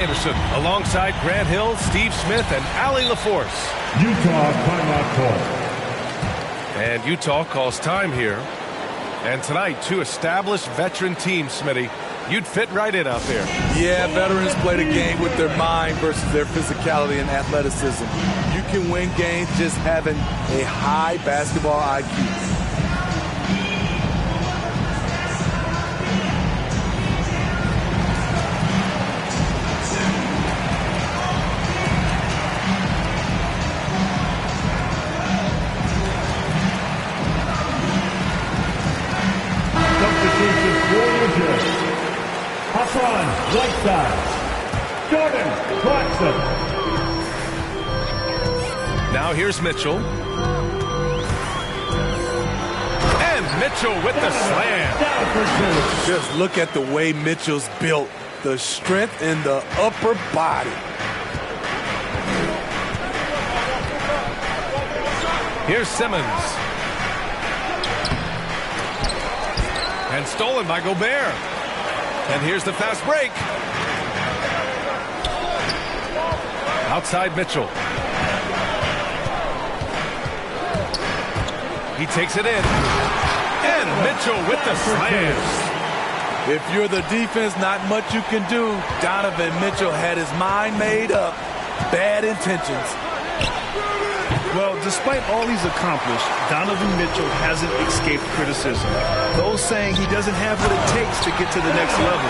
Anderson alongside Grant Hill, Steve Smith, and Allie LaForce. Utah timeout call. And Utah calls time here. And tonight, two established veteran teams, Smitty. You'd fit right in out there. Yeah, veterans play the game with their mind versus their physicality and athleticism. You can win games just having a high basketball IQ. Hassan, right side. Jordan, Clarkson. Now here's Mitchell. And Mitchell with the slam. Just look at the way Mitchell's built. The strength in the upper body. Here's Simmons. And stolen by Gobert. And here's the fast break. Outside Mitchell. He takes it in. And Mitchell with the slams. If you're the defense, not much you can do. Donovan Mitchell had his mind made up. Bad intentions. Well, despite all he's accomplished, Donovan Mitchell hasn't escaped criticism. Those saying he doesn't have what it takes to get to the next level.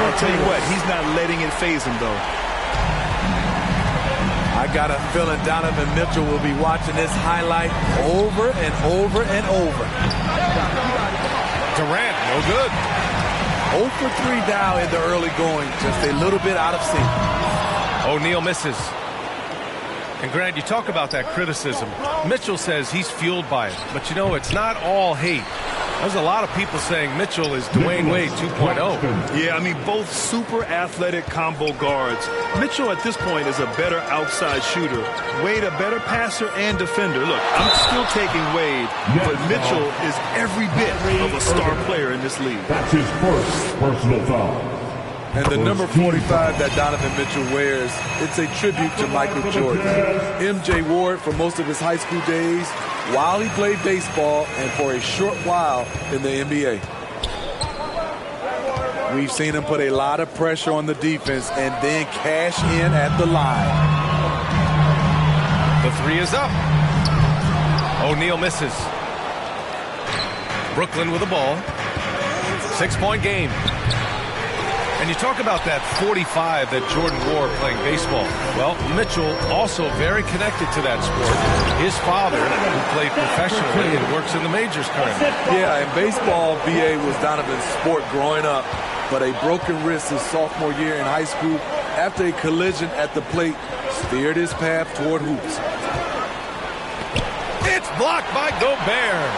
I'll tell you what, he's not letting it faze him, though. I got a feeling Donovan Mitchell will be watching this highlight over and over and over. Durant, no good. 0 for 3 down in the early going, just a little bit out of sync. O'Neal misses. And Grant, you talk about that criticism. Mitchell says he's fueled by it. But, you know, it's not all hate. There's a lot of people saying Mitchell is Dwayne Wade 2.0. Yeah, I mean, both super athletic combo guards. Mitchell at this point is a better outside shooter. Wade a better passer and defender. Look, I'm still taking Wade, but Mitchell is every bit of a star player in this league. That's his first personal foul. And the number 45 that Donovan Mitchell wears, it's a tribute to Michael Jordan. MJ wore it for most of his high school days while he played baseball and for a short while in the NBA. We've seen him put a lot of pressure on the defense and then cash in at the line. The three is up. O'Neal misses. Brooklyn with the ball. 6-point game. And you talk about that 45 that Jordan wore playing baseball. Well, Mitchell also very connected to that sport. His father, who played professionally and works in the majors currently. Yeah, in baseball, BA was Donovan's sport growing up. But a broken wrist his sophomore year in high school after a collision at the plate steered his path toward hoops. It's blocked by Gobert.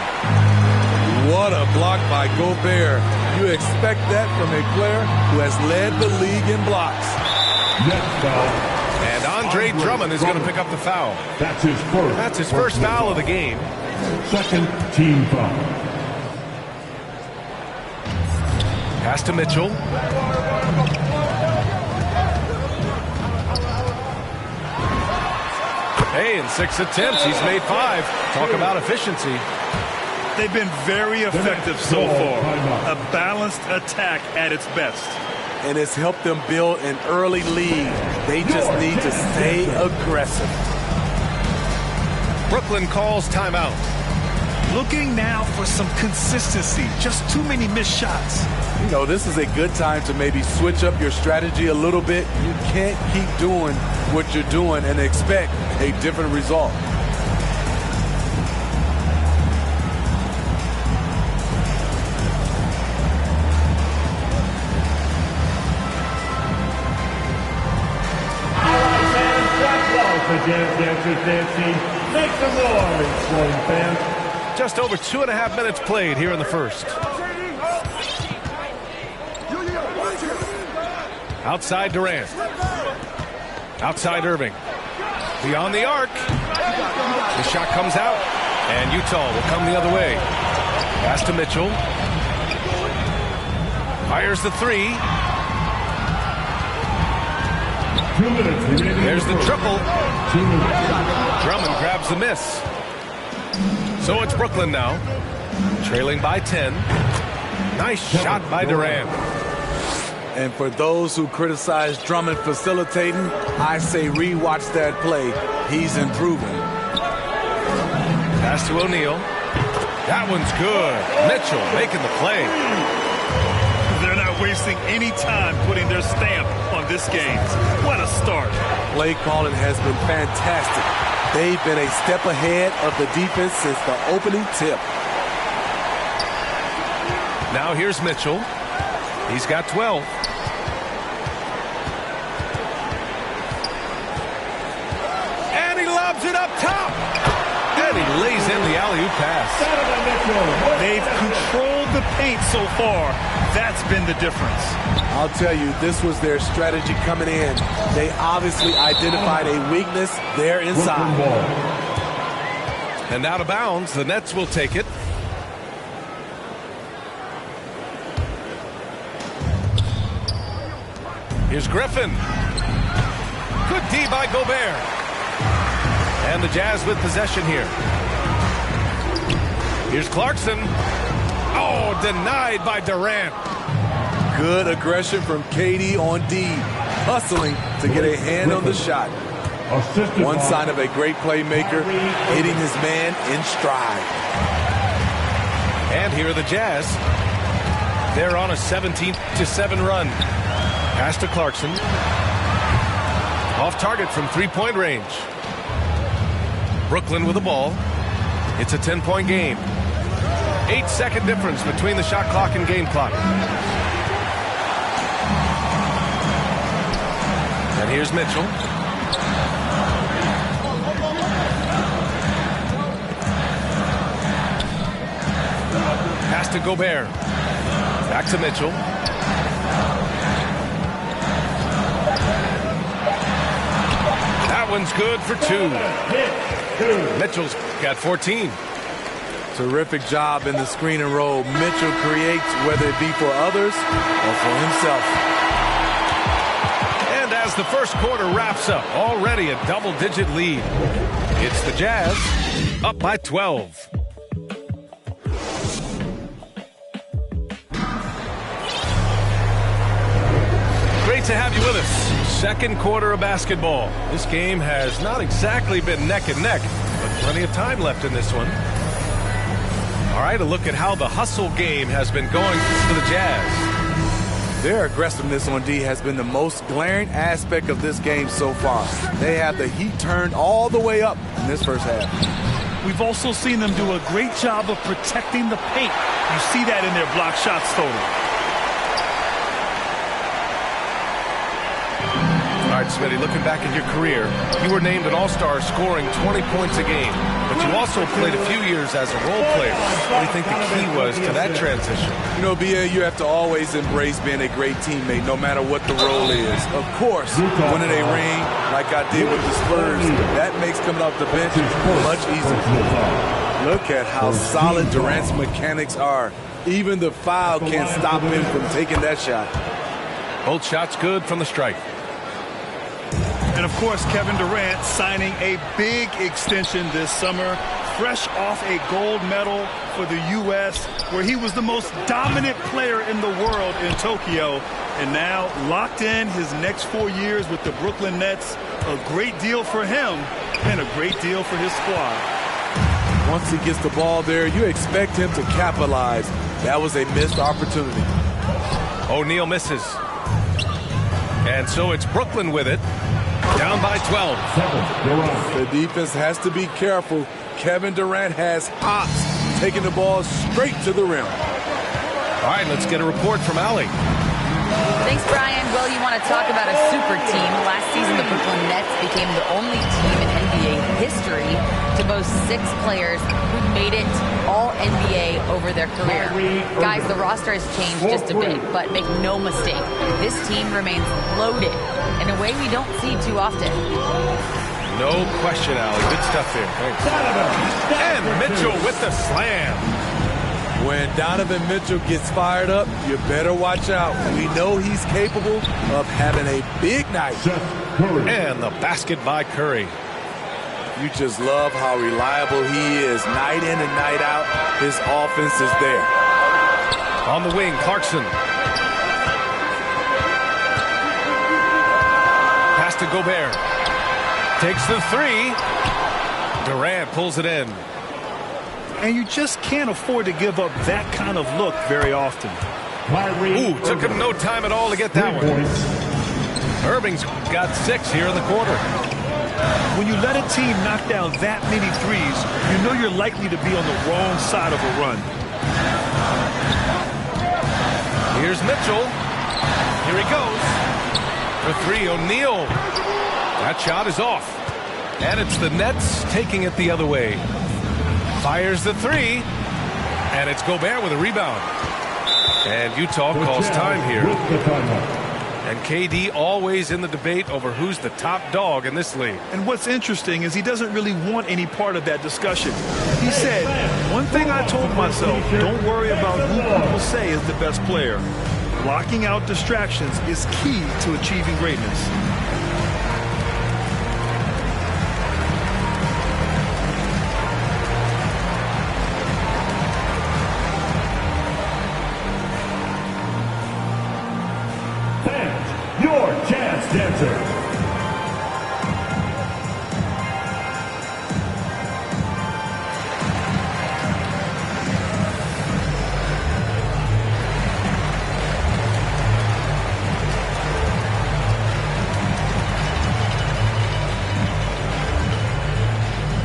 What a block by Gobert. You expect that from a player who has led the league in blocks. And Andre Drummond is going to pick up the foul. That's his first foul of the game. Second team foul. Pass to Mitchell. Hey, in 6 attempts, he's made 5. Talk about efficiency. They've been very effective so far. A balanced attack at its best. And it's helped them build an early lead. They just need to stay aggressive. Brooklyn calls timeout. Looking now for some consistency. Just too many missed shots. You know, this is a good time to maybe switch up your strategy a little bit. You can't keep doing what you're doing and expect a different result. Make some noise, Sporting fans. Just over 2.5 minutes played here in the first. Outside Durant. Outside Irving. Beyond the arc. The shot comes out. And Utah will come the other way. Pass to Mitchell. Fires the three. 2 minutes remaining. There's the triple. 2 minutes. Drummond grabs the miss. So it's Brooklyn now, trailing by 10. Nice shot by Durant. And for those who criticize Drummond facilitating, I say rewatch that play. He's improving. Pass to O'Neal. That one's good. Mitchell making the play. They're not wasting any time putting their stamp on this game. What a start. Play calling has been fantastic. They've been a step ahead of the defense since the opening tip. Now here's Mitchell. He's got 12. And he lobs it up top. And he lays in the alley-oop pass. They've controlled the paint so far. That's been the difference. I'll tell you, this was their strategy coming in. They obviously identified a weakness there inside. And out of bounds, the Nets will take it. Here's Griffin. Good D by Gobert. And the Jazz with possession here. Here's Clarkson. Oh, denied by Durant. Good aggression from KD on D, hustling to get a hand on the shot. One sign of a great playmaker, hitting his man in stride. And here are the Jazz. They're on a 17-7 run. Pass to Clarkson. Off target from three-point range. Brooklyn with the ball. It's a 10-point game. 8-second difference between the shot clock and game clock. And here's Mitchell. Pass to Gobert. Back to Mitchell. That one's good for 2. Mitchell's got 14. Terrific job in the screen and roll. Mitchell creates, whether it be for others or for himself. And as the first quarter wraps up, already a double-digit lead. It's the Jazz, up by 12. Great to have you with us. Second quarter of basketball. This game has not exactly been neck and neck, but plenty of time left in this one. All right, a look at how the hustle game has been going for the Jazz. Their aggressiveness on D has been the most glaring aspect of this game so far. They have the heat turned all the way up in this first half. We've also seen them do a great job of protecting the paint. You see that in their block shots total. All right, Smitty, looking back at your career, you were named an all-star scoring 20 points a game, but you also played a few years as a role player. What do you think the key was to that transition? You know, BA, you have to always embrace being a great teammate, no matter what the role is. Of course, winning a ring like I did with the Spurs, that makes coming off the bench much easier. Look at how solid Durant's mechanics are. Even the foul can't stop him from taking that shot. Both shots good from the strike. And, of course, Kevin Durant signing a big extension this summer, fresh off a gold medal for the U.S., where he was the most dominant player in the world in Tokyo, and now locked in his next 4 years with the Brooklyn Nets. A great deal for him and a great deal for his squad. Once he gets the ball there, you expect him to capitalize. That was a missed opportunity. O'Neal misses. And so it's Brooklyn with it. Down by 12. The defense has to be careful. Kevin Durant has hops, taking the ball straight to the rim. All right, let's get a report from Allie. Thanks, Brian. Well, you want to talk about a super team. Last season, the Brooklyn Nets became the only team in NBA history to boast 6 players who made it all NBA over their career. Guys, the roster has changed just a bit, but make no mistake, this team remains loaded in a way we don't see too often. No question, Allie. Good stuff there. Thanks. And Mitchell with the slam. When Donovan Mitchell gets fired up, you better watch out. We know he's capable of having a big night. And the basket by Curry. You just love how reliable he is night in and night out. His offense is there. On the wing, Clarkson. Pass to Gobert. Takes the three. Durant pulls it in. And you just can't afford to give up that kind of look very often. Ooh, took him no time at all to get that one. Irving's got 6 here in the quarter. When you let a team knock down that many threes, you know you're likely to be on the wrong side of a run. Here's Mitchell. Here he goes. For 3, O'Neal. That shot is off. And it's the Nets taking it the other way. Fires the 3. And it's Gobert with a rebound. And Utah calls time here. And KD always in the debate over who's the top dog in this league. And what's interesting is he doesn't really want any part of that discussion. He said, one thing I told myself, don't worry about who people say is the best player. Blocking out distractions is key to achieving greatness. Your chance dancer.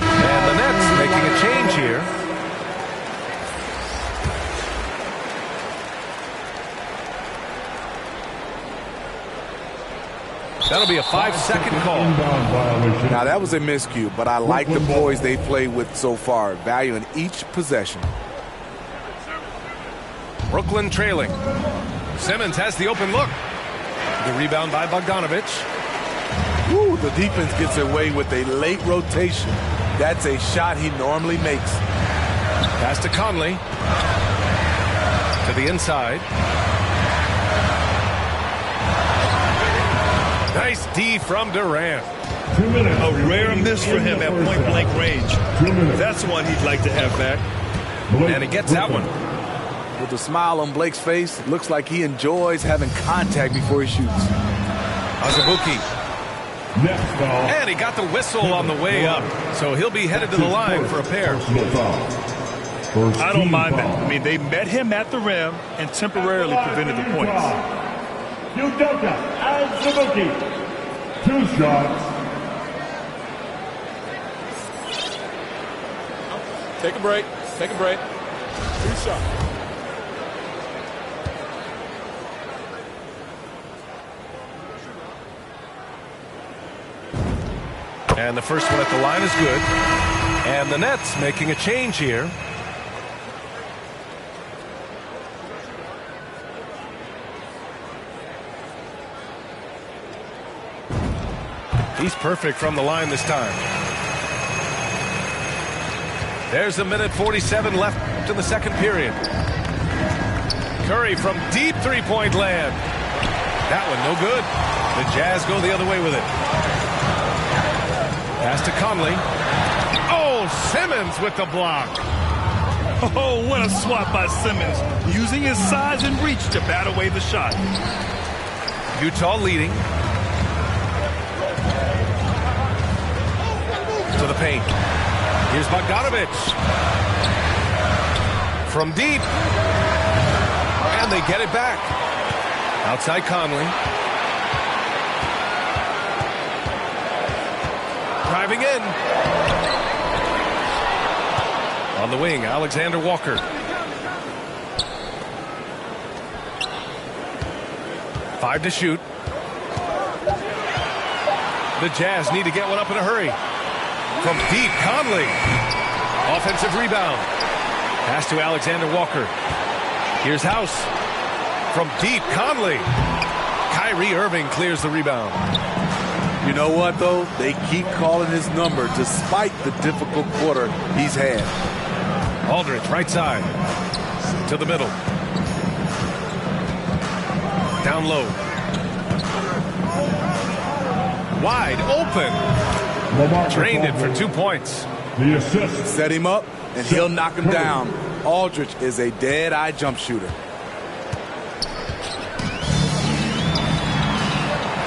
And the Nets making a change here. That'll be a 5-second call. Now, that was a miscue, but I like the poise they played with so far, valuing each possession. Brooklyn trailing. Simmons has the open look. The rebound by Bogdanovich. Ooh, the defense gets away with a late rotation. That's a shot he normally makes. Pass to Conley. To the inside. Nice D from Durant. A rare miss for him at point-blank range. That's one he'd like to have back. And he gets that one. With a smile on Blake's face, it looks like he enjoys having contact before he shoots. Azubuike. And he got the whistle on the way up. So he'll be headed to the line for a pair. I don't mind that. I mean, they met him at the rim and temporarily prevented the points. Udoka and Azubuike. 2 shots. Take a break. Take a break. 2 shots. And the first one at the line is good. And the Nets making a change here. He's perfect from the line this time. There's a minute 47 left in the second period. Curry from deep three-point land. That one no good. The Jazz go the other way with it. Pass to Conley. Oh, Simmons with the block. Oh, what a swat by Simmons, using his size and reach to bat away the shot. Utah leading. To the paint. Here's Bogdanovich. From deep. And they get it back. Outside Conley. Driving in. On the wing, Alexander Walker. Five to shoot. The Jazz need to get one up in a hurry. From deep, Conley. Offensive rebound. Pass to Alexander Walker. Here's House. From deep, Conley. Kyrie Irving clears the rebound. You know what, though? They keep calling his number despite the difficult quarter he's had. Aldridge, right side. To the middle. Down low. Wide open. Drained it for 2 points. The assist. Set him up, and he'll knock him down. Aldridge is a dead-eye jump shooter.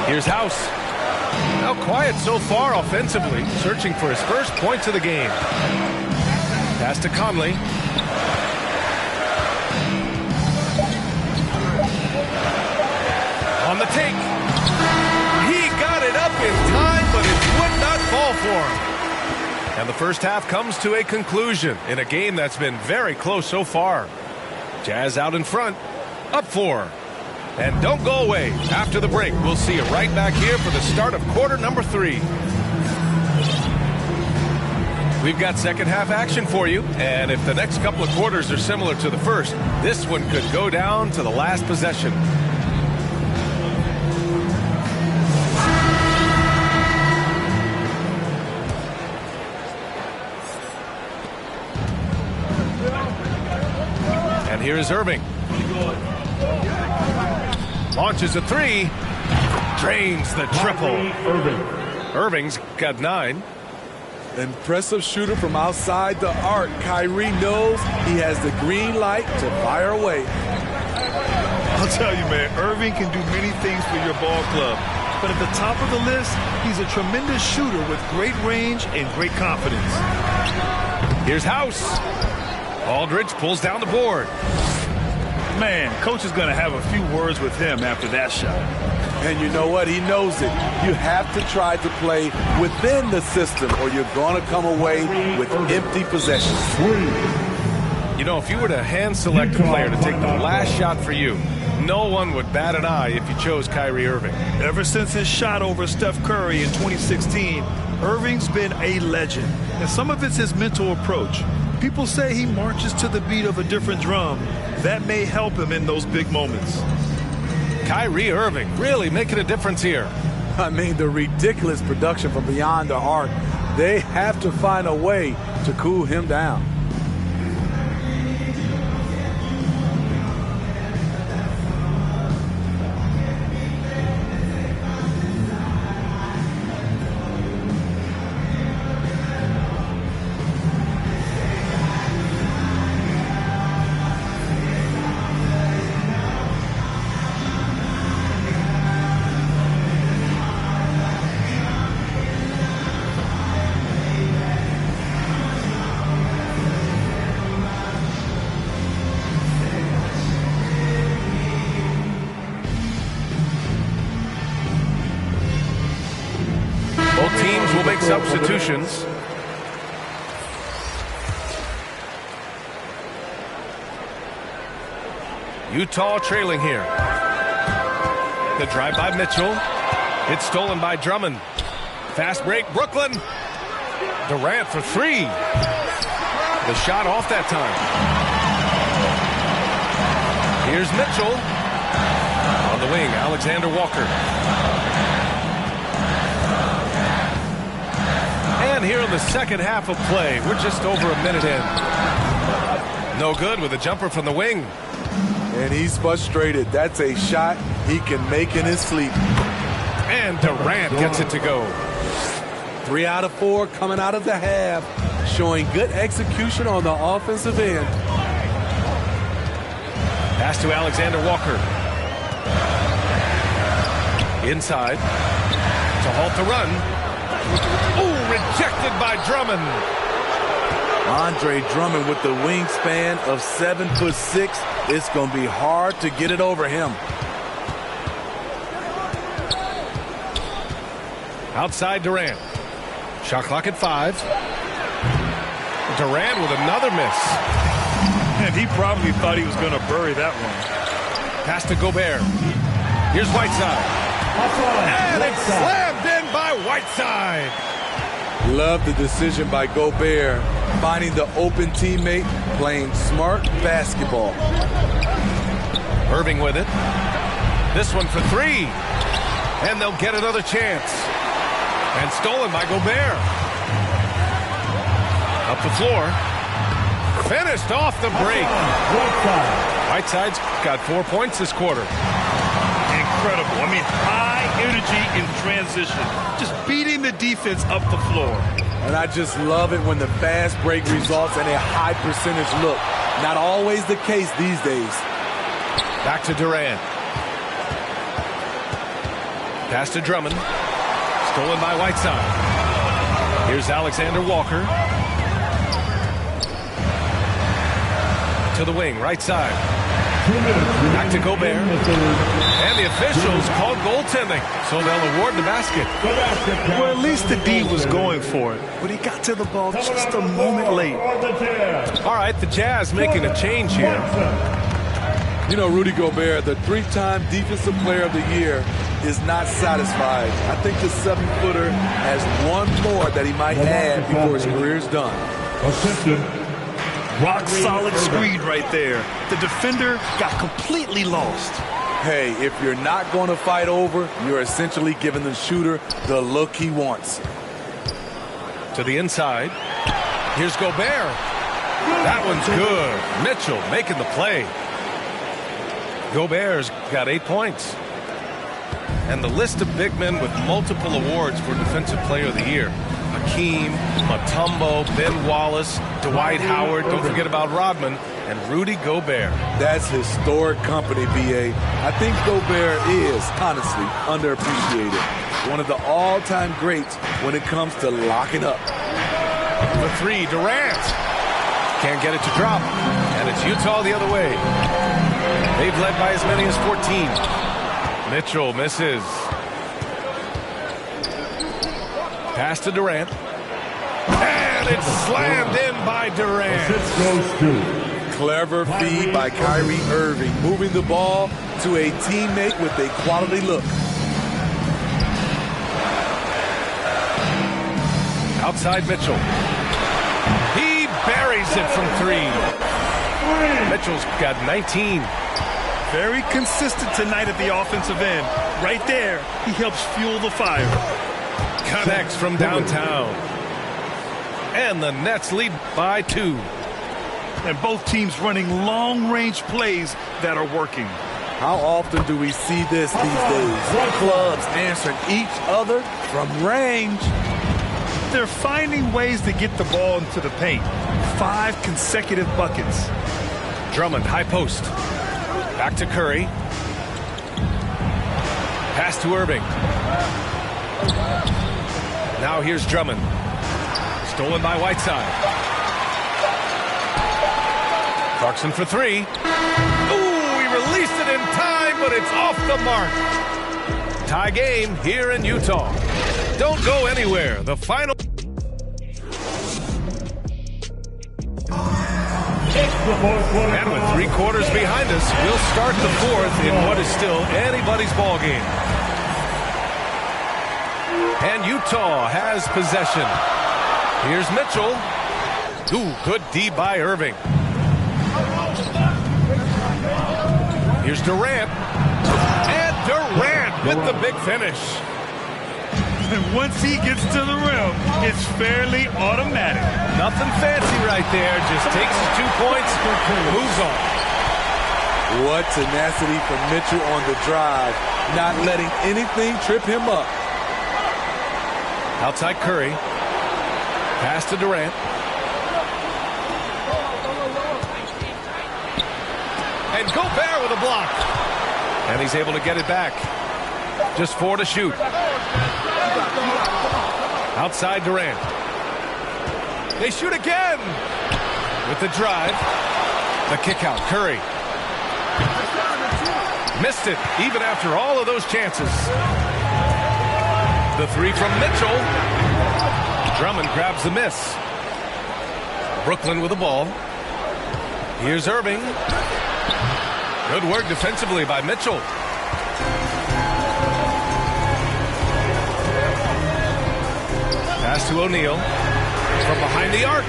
Here's House. Now quiet so far offensively, searching for his first points of the game. Pass to Conley. On the take. He got it up in time, but it would not fall for him. And the first half comes to a conclusion in a game that's been very close so far. Jazz out in front, up 4. And don't go away. After the break, we'll see you right back here for the start of quarter number 3. We've got second half action for you, and if the next couple of quarters are similar to the first, this one could go down to the last possession. And here is Irving. Launches a 3. Drains the triple. Irving's got 9. Impressive shooter from outside the arc. Kyrie knows he has the green light to fire away. I'll tell you, man, Irving can do many things for your ball club. But at the top of the list, he's a tremendous shooter with great range and great confidence. Here's House. Aldridge pulls down the board. Man, coach is going to have a few words with him after that shot. And you know what? He knows it. You have to try to play within the system or you're going to come away with empty possessions. You know, if you were to hand select a player to take the last shot for you, no one would bat an eye if you chose Kyrie Irving. Ever since his shot over Steph Curry in 2016, Irving's been a legend. And some of it's his mental approach. People say he marches to the beat of a different drum. That may help him in those big moments. Kyrie Irving really making a difference here. I mean, the ridiculous production from beyond the arc. They have to find a way to cool him down. Teams will make substitutions. Utah trailing here. The drive by Mitchell. It's stolen by Drummond. Fast break, Brooklyn. Durant for 3. The shot off that time. Here's Mitchell. On the wing, Alexander Walker. And here in the second half of play, we're just over a minute in. No good with a jumper from the wing. And he's frustrated. That's a shot he can make in his sleep. And Durant gets it to go. 3 out of 4 coming out of the half, showing good execution on the offensive end. Pass to Alexander Walker. Inside to halt the run. Ooh, rejected by Drummond. Andre Drummond with the wingspan of 7'6". It's going to be hard to get it over him. Outside Durant. Shot clock at 5. Durant with another miss. And he probably thought he was going to bury that one. Pass to Gobert. Here's Whiteside. And it's slammed in by Whiteside. Love the decision by Gobert, finding the open teammate, playing smart basketball. Irving with it. This one for 3. And they'll get another chance. And stolen by Gobert. Up the floor. finished off the break. Whiteside's got 4 points this quarter. Incredible. I mean, high energy in transition. Just beating the defense up the floor. And I just love it when the fast break results in a high percentage look. Not always the case these days. Back to Durant. Pass to Drummond. Stolen by Whiteside. Here's Alexander Walker. To the wing, right side. Back to Gobert. And the officials called goaltending, so they'll award the basket. Well, at least the D was going for it, but he got to the ball just a moment late. All right, the Jazz making a change here. You know, Rudy Gobert, the 3-time Defensive Player of the Year, is not satisfied. I think the 7-footer has one more that he might add before his career is done. Rock solid screen right there. The defender got completely lost. Hey, if you're not going to fight over, you're essentially giving the shooter the look he wants. To the inside. Here's Gobert. That one's good. Mitchell making the play. Gobert's got 8 points. And the list of big men with multiple awards for Defensive Player of the Year. Hakeem, Mutombo, Ben Wallace, Dwight Howard, don't forget about Rodman, and Rudy Gobert. That's historic company, B.A. I think Gobert is, honestly, underappreciated. One of the all-time greats when it comes to locking up. The three, Durant. Can't get it to drop. And it's Utah the other way. They've led by as many as 14. Mitchell misses. Pass to Durant. And it's slammed in by Durant. Clever feed by Kyrie Irving, moving the ball to a teammate with a quality look. Outside Mitchell. He buries it from 3. Mitchell's got 19. Very consistent tonight at the offensive end. Right there, he helps fuel the fire. Connects from downtown. And the Nets lead by 2. And both teams running long-range plays that are working. How often do we see this these days? Clubs answering each other from range. They're finding ways to get the ball into the paint. 5 consecutive buckets. Drummond, high post. Back to Curry. Pass to Irving. Now here's Drummond. Stolen by Whiteside. Clarkson for 3. Ooh, he released it in time, but it's off the mark. Tie game here in Utah. Don't go anywhere. The final. And with 3 quarters behind us, we'll start the 4th in what is still anybody's ball game. And Utah has possession. Here's Mitchell. Ooh, good D by Irving. Here's Durant. And Durant with the big finish. And once he gets to the rim, it's fairly automatic. Nothing fancy right there. Just takes his 2 points and moves on. What tenacity from Mitchell on the drive. Not letting anything trip him up. Outside Curry. Pass to Durant. And Gobert with a block. And he's able to get it back. Just 4 to shoot. Outside Durant. They shoot again. With the drive. The kick out. Curry. Missed it even after all of those chances. The 3 from Mitchell. Drummond grabs the miss. Brooklyn with the ball. Here's Irving. Good work defensively by Mitchell. Pass to O'Neal. From behind the arc.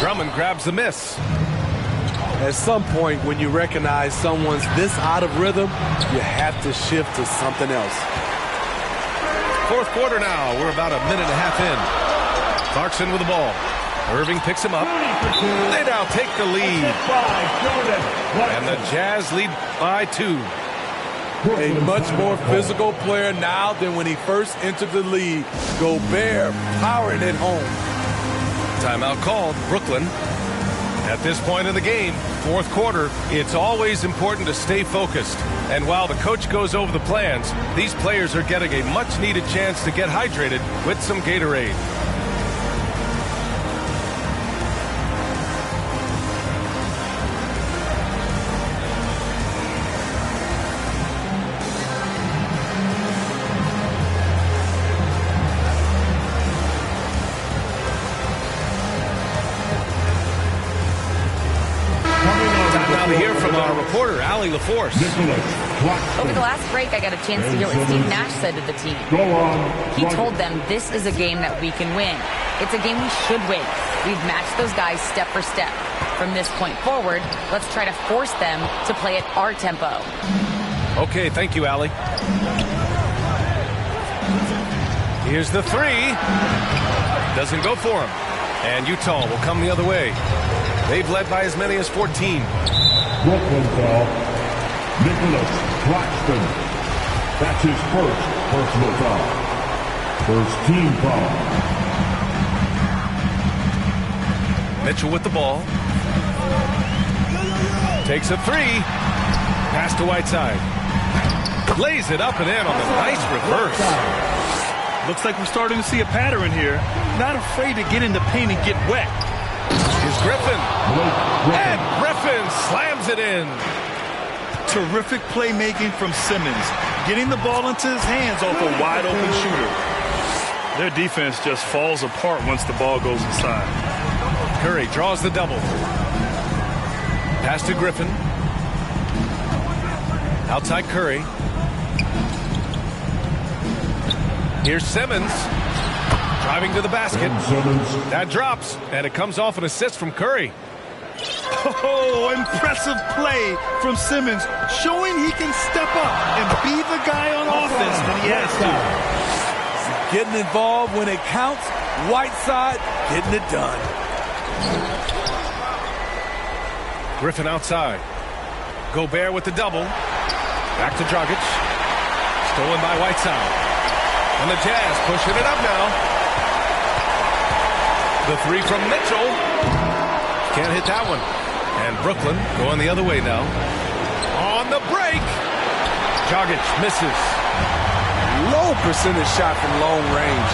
Drummond grabs the miss. At some point, when you recognize someone's this out of rhythm, you have to shift to something else. 4th quarter now. We're about a minute and a half in. Clarkson with the ball. Irving picks him up. They now take the lead. And the Jazz lead by 2. A much more physical player now than when he first entered the league. Gobert powering it home. Timeout called, Brooklyn. At this point in the game, fourth quarter, it's always important to stay focused. And while the coach goes over the plans, these players are getting a much-needed chance to get hydrated with some Gatorade. Over the last break, I got a chance to hear what Steve Nash said to the team. He told them this is a game that we can win. It's a game we should win. We've matched those guys step for step. From this point forward, let's try to force them to play at our tempo. Okay, thank you, Allie. Here's the 3. Doesn't go for him. And Utah will come the other way. They've led by as many as 14. Brooklyn foul. Nicholas Claxton. That's his first personal foul. First team foul. Mitchell with the ball. Takes a 3. Pass to Whiteside. Lays it up and in on the nice reverse. Looks like we're starting to see a pattern here. Not afraid to get in the paint and get wet. Here's Griffin. And Griffin slams it in. Terrific playmaking from Simmons. Getting the ball into his hands off a wide-open shooter. Their defense just falls apart once the ball goes inside. Curry draws the double. Pass to Griffin. Outside Curry. Here's Simmons. Driving to the basket. That drops, and it comes off an assist from Curry. Oh, impressive play from Simmons, showing he can step up and be the guy on offense when he has to. Getting involved when it counts. Whiteside getting it done. Griffin outside. Gobert with the double. Back to Dragic. Stolen by Whiteside. And the Jazz pushing it up now. The 3 from Mitchell. Can't hit that one. And Brooklyn going the other way now. On the break. Dragic misses. Low percentage shot from long range.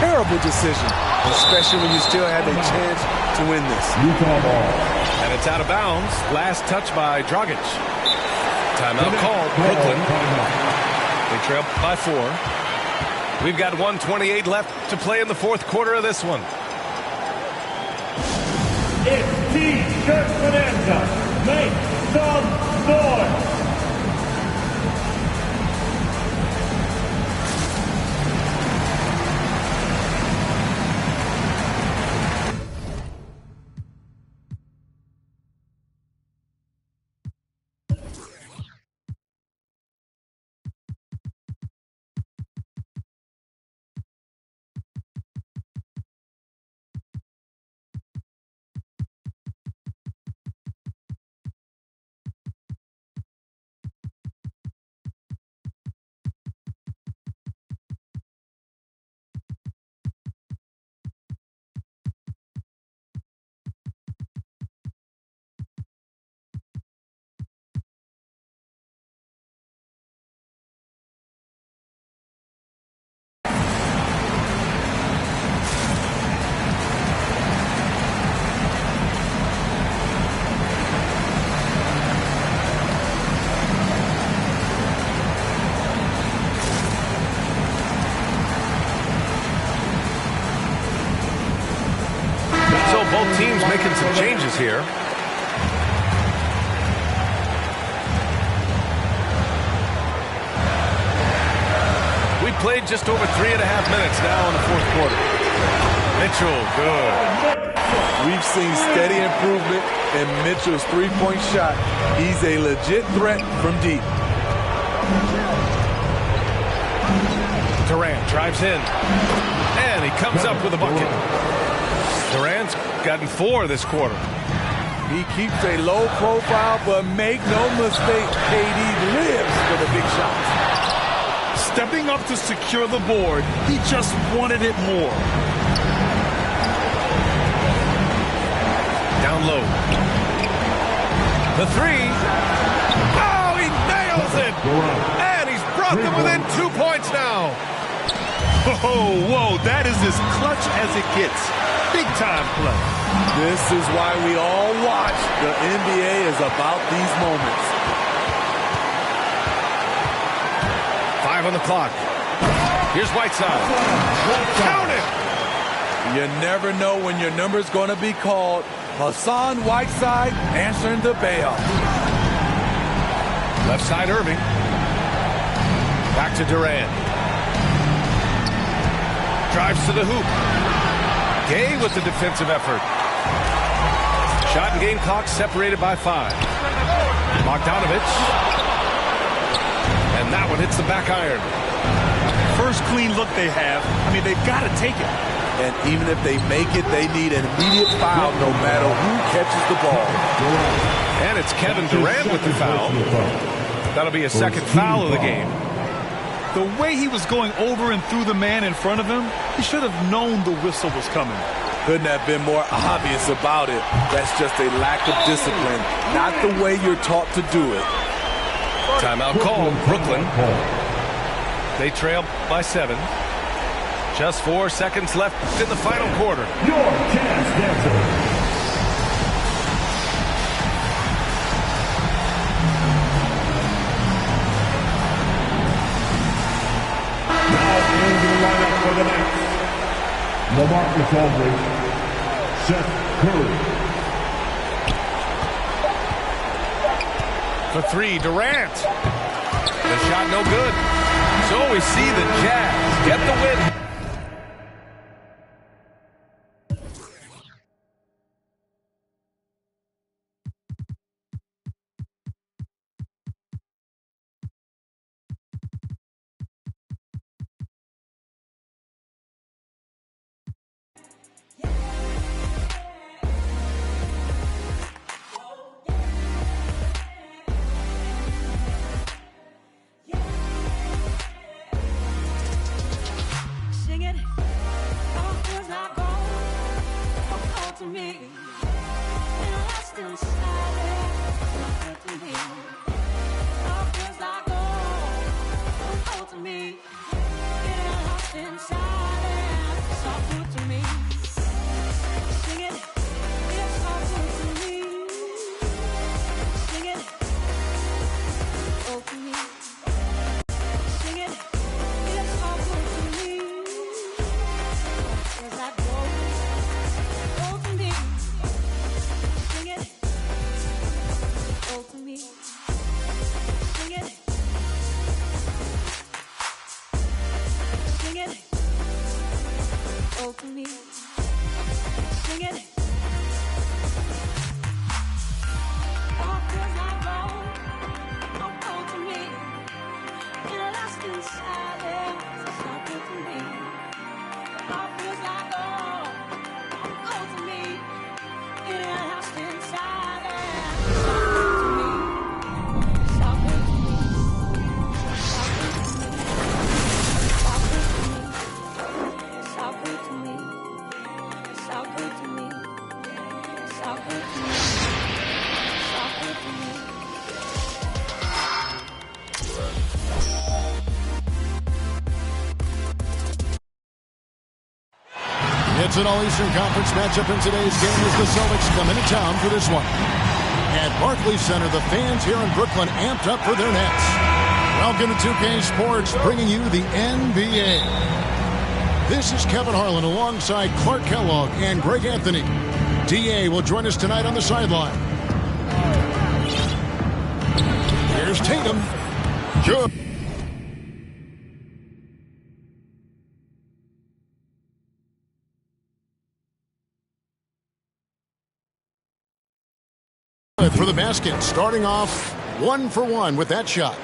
Terrible decision, especially when you still have a chance to win this. And it's out of bounds. Last touch by Dragic. Timeout called. Brooklyn. They trail by 4. We've got 1:28 left to play in the fourth quarter of this one. It's T-shirt bonanza. Make some noise. Both teams making some changes here. We played just over 3.5 minutes now in the fourth quarter. Mitchell, good. We've seen steady improvement in Mitchell's three-point shot. He's a legit threat from deep. Durant drives in, and he comes up with a bucket. Durant's gotten 4 this quarter. He keeps a low profile, but make no mistake, KD lives for the big shots. Stepping up to secure the board, he just wanted it more. Down low. The 3. Oh, he nails it! And he's brought them within 2 points now. Oh, whoa, that is as clutch as it gets. Big time play. This is why we all watch. The NBA is about these moments. 5 on the clock. Here's Whiteside. Count it! You never know when your number's going to be called. Hassan Whiteside answering the bell. Left side Irving. Back to Durant. Drives to the hoop. Gay with the defensive effort. Shot and game clock separated by 5. Bogdanovich. And that one hits the back iron. First clean look they have. I mean, they've got to take it. And even if they make it, they need an immediate foul no matter who catches the ball. And it's Kevin Durant with the foul. That'll be a second foul of the game. The way he was going over and through the man in front of him, he should have known the whistle was coming. Couldn't have been more obvious about it. That's just a lack of discipline, not the way you're taught to do it. Timeout called, Brooklyn. They trail by 7. Just 4 seconds left in the final quarter. Your chance dancer. For the Knicks, LaMarcus Aldridge, Seth Curry. For 3, Durant. The shot no good. So we see the Jazz get the win. It's an All-Eastern Conference matchup in today's game as the Celtics come into town for this one. At Barclays Center, the fans here in Brooklyn amped up for their Nets. Welcome to 2K Sports, bringing you the NBA. This is Kevin Harlan alongside Clark Kellogg and Greg Anthony. DA will join us tonight on the sideline. Here's Tatum. Good. For the basket, starting off 1 for 1 with that shot.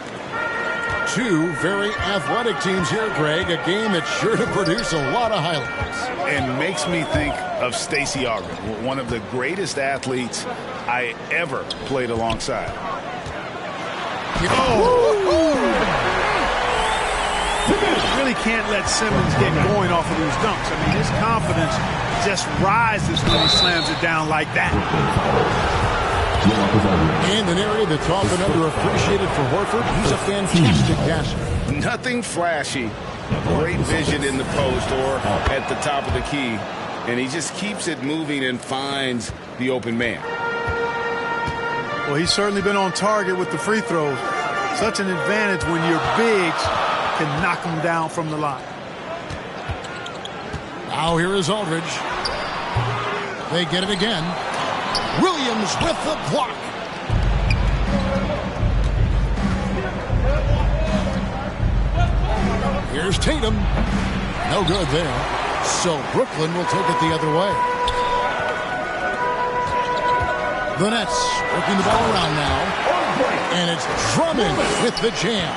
two very athletic teams here, Greg. A game that's sure to produce a lot of highlights. And makes me think of Stacey Ogden, one of the greatest athletes I ever played alongside. Really can't let Simmons get going off of these dunks. I mean, his confidence just rises when he slams it down like that. And an area that's often underappreciated for Horford, he's a fantastic passer. Nothing flashy. Great vision in the post or at the top of the key. And he just keeps it moving and finds the open man. Well, he's certainly been on target with the free throws. Such an advantage when your bigs can knock them down from the line. Now here is Aldridge. They get it again. Williams with the block. Here's Tatum. No good there. So Brooklyn will take it the other way. The Nets working the ball around now. And it's Drummond with the jam.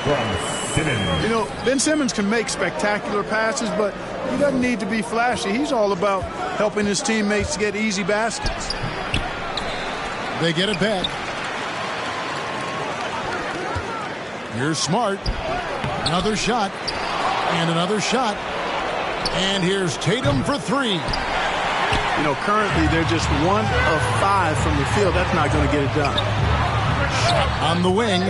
You know, Ben Simmons can make spectacular passes, but he doesn't need to be flashy. He's all about helping his teammates get easy baskets. They get it back. Here's Smart. Another shot. And another shot. And here's Tatum for three. You know, currently they're just 1 of 5 from the field. That's not going to get it done. Shot on the wing.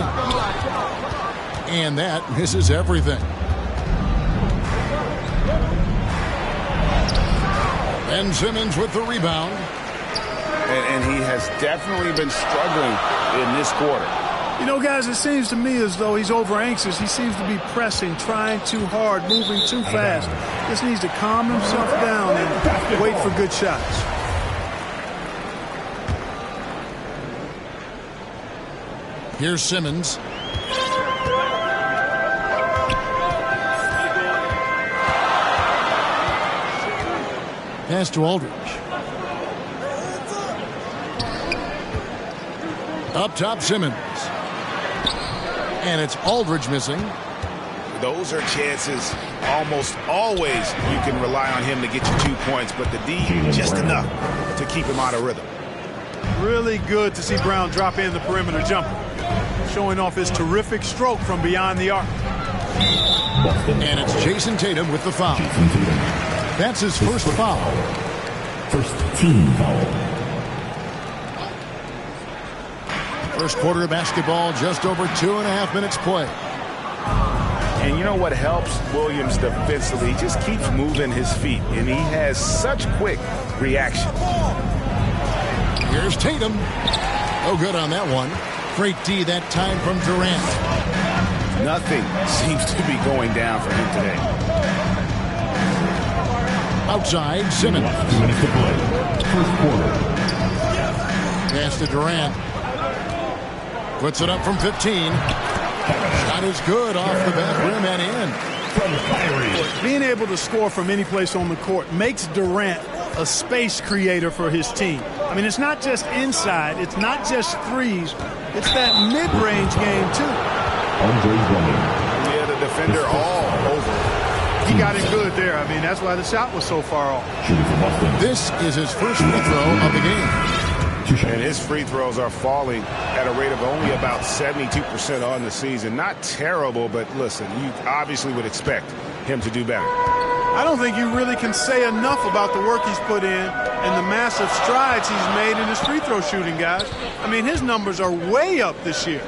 And that misses everything. Ben Simmons with the rebound. And he has definitely been struggling in this quarter. You know, guys, it seems to me as though he's over anxious. He seems to be pressing, trying too hard, moving too fast. Just needs to calm himself down and wait for good shots. Here's Simmons. Pass to Aldridge. Up top, Simmons. And it's Aldridge missing. Those are chances almost always you can rely on him to get you 2 points, but the D just enough to keep him out of rhythm. Really good to see Brown drop in the perimeter jumper, showing off his terrific stroke from beyond the arc. And it's Jason Tatum with the foul. That's his first foul. First team foul. First quarter of basketball, just over 2.5 minutes play. And you know what helps Williams defensively? He just keeps moving his feet, and he has such quick reaction. Here's Tatum. No good on that one. Great D that time from Durant. Nothing seems to be going down for him today. Outside, Simmons. 2 minutes to play. First quarter. Pass to Durant. Puts it up from 15. Shot is good off the back rim and in. Being able to score from any place on the court makes Durant a space creator for his team. I mean, it's not just inside. It's not just threes. It's that mid-range game, too. Yeah, the defender all over. He got it good there. I mean, that's why the shot was so far off. This is his first free throw of the game. And his free throws are falling at a rate of only about 72% on the season. Not terrible, but listen, you obviously would expect him to do better. I don't think you really can say enough about the work he's put in and the massive strides he's made in his free throw shooting, guys. I mean, his numbers are way up this year.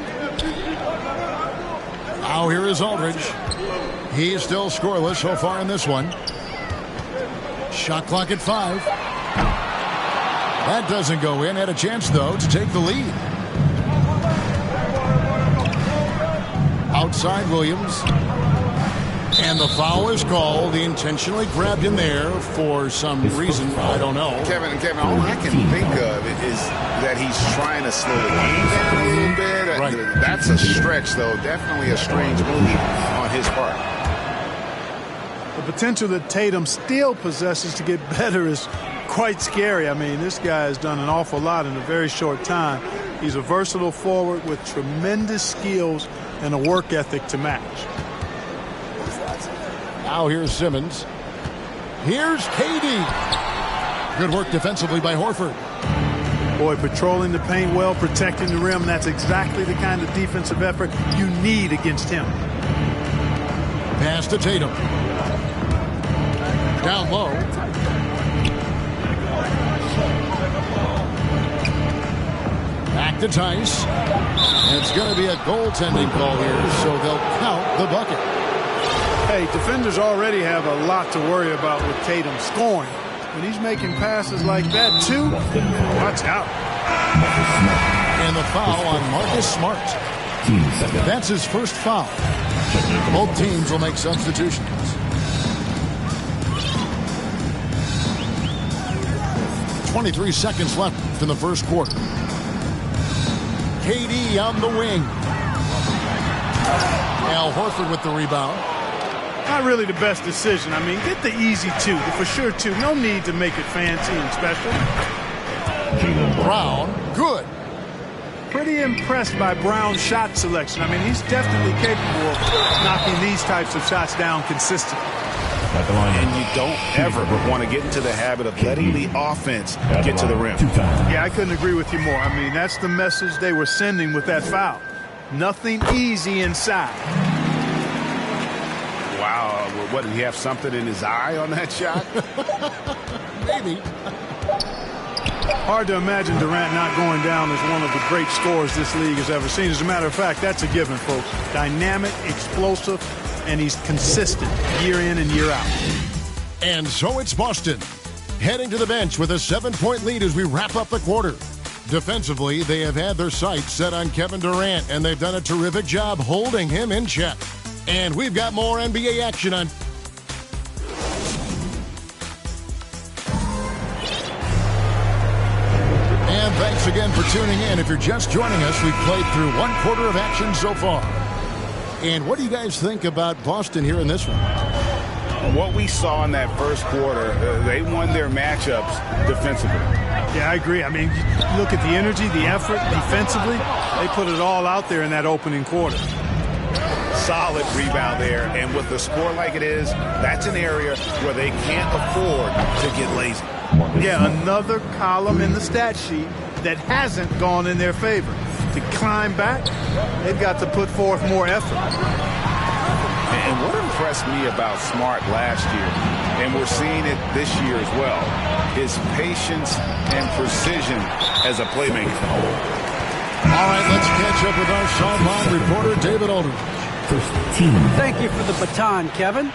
Now here is Aldridge. He is still scoreless so far in this one. Shot clock at 5. That doesn't go in. Had a chance, though, to take the lead. Outside Williams. And the foul is called. He intentionally grabbed him there for some reason. I don't know. Kevin, all I can think of is that he's trying to slow the game down a little bit. Right. That's a stretch, though. Definitely a strange move on his part. The potential that Tatum still possesses to get better is quite scary. I mean, this guy has done an awful lot in a very short time. He's a versatile forward with tremendous skills and a work ethic to match. Now here's Simmons. Here's KD. Good work defensively by Horford. Boy, patrolling the paint well, protecting the rim. That's exactly the kind of defensive effort you need against him. Pass to Tatum. Down low. Back to Tice. And it's going to be a goaltending call here, so they'll count the bucket. Hey, defenders already have a lot to worry about with Tatum scoring. When he's making passes like that, too, watch out. And the foul on Marcus Smart. That's his first foul. Both teams will make substitutions. .23 seconds left in the first quarter. KD on the wing. Al Horford with the rebound. Not really the best decision. I mean, get the easy two, the for sure two. No need to make it fancy and special. Brown, good. Pretty impressed by Brown's shot selection. I mean, he's definitely capable of knocking these types of shots down consistently. And you don't ever want to get into the habit of letting the offense get to the rim. Yeah, I couldn't agree with you more. I mean, that's the message they were sending with that foul. Nothing easy inside. Wow, what, did he have something in his eye on that shot? Maybe. Hard to imagine Durant not going down as one of the great scorers this league has ever seen. As a matter of fact, that's a given, folks. Dynamic, explosive, and he's consistent year in and year out. And so it's Boston heading to the bench with a 7-point lead as we wrap up the quarter. Defensively, they have had their sights set on Kevin Durant, and they've done a terrific job holding him in check. And we've got more NBA action on. And thanks again for tuning in. If you're just joining us, we've played through one quarter of action so far. And what do you guys think about Boston here in this one? What we saw in that first quarter, they won their matchups defensively. Yeah, I agree. I mean, you look at the energy, the effort defensively. They put it all out there in that opening quarter. Solid rebound there, and with the score like it is, that's an area where they can't afford to get lazy. Yeah, another column in the stat sheet that hasn't gone in their favor. To climb back, they've got to put forth more effort. And what impressed me about Smart last year, and we're seeing it this year as well, is patience and precision as a playmaker. All right, let's catch up with our sideline reporter, David Aldridge. Thank you for the baton, Kevin.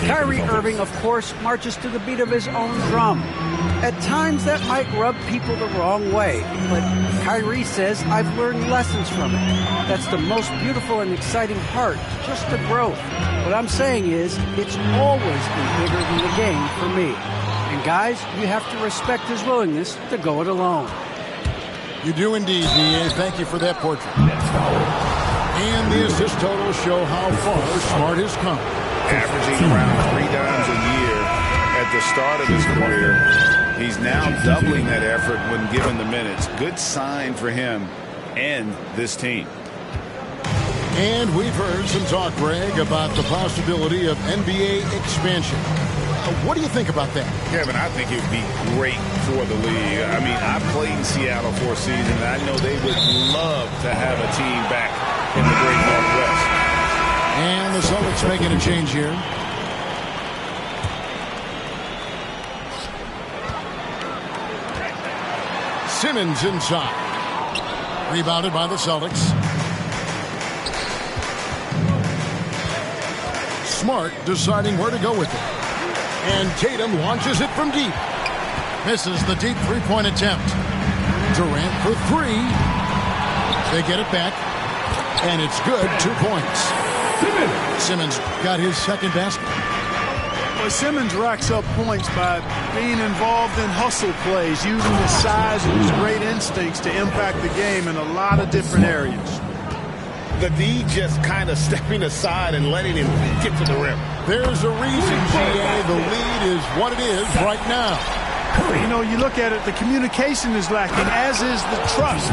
Kyrie Irving, of course, marches to the beat of his own drum. At times, that might rub people the wrong way, but Kyrie says, I've learned lessons from it. That's the most beautiful and exciting part, just the growth. What I'm saying is, it's always been bigger than the game for me. And guys, you have to respect his willingness to go it alone. You do indeed, D.A. Thank you for that portrait. And the assist totals show how far Smart has come. Averaging around 3 dimes a year at the start of his career. He's now doubling that effort when given the minutes. Good sign for him and this team. And we've heard some talk, Greg, about the possibility of NBA expansion. What do you think about that? Kevin, I think it would be great for the league. I mean, I played in Seattle for a season, and I know they would love to have a team back in the Great Northwest. And the Celtics making a change here. Simmons inside. Rebounded by the Celtics. Smart deciding where to go with it. And Tatum launches it from deep. Misses the deep three-point attempt. Durant for three. They get it back. And it's good. 2 points. Simmons got his second basket. Well, Simmons racks up points by being involved in hustle plays, using his size and his great instincts to impact the game in a lot of different areas. The D just kind of stepping aside and letting him get to the rim. There's a reason, GA. The lead is what it is right now. You know, you look at it, the communication is lacking, as is the trust.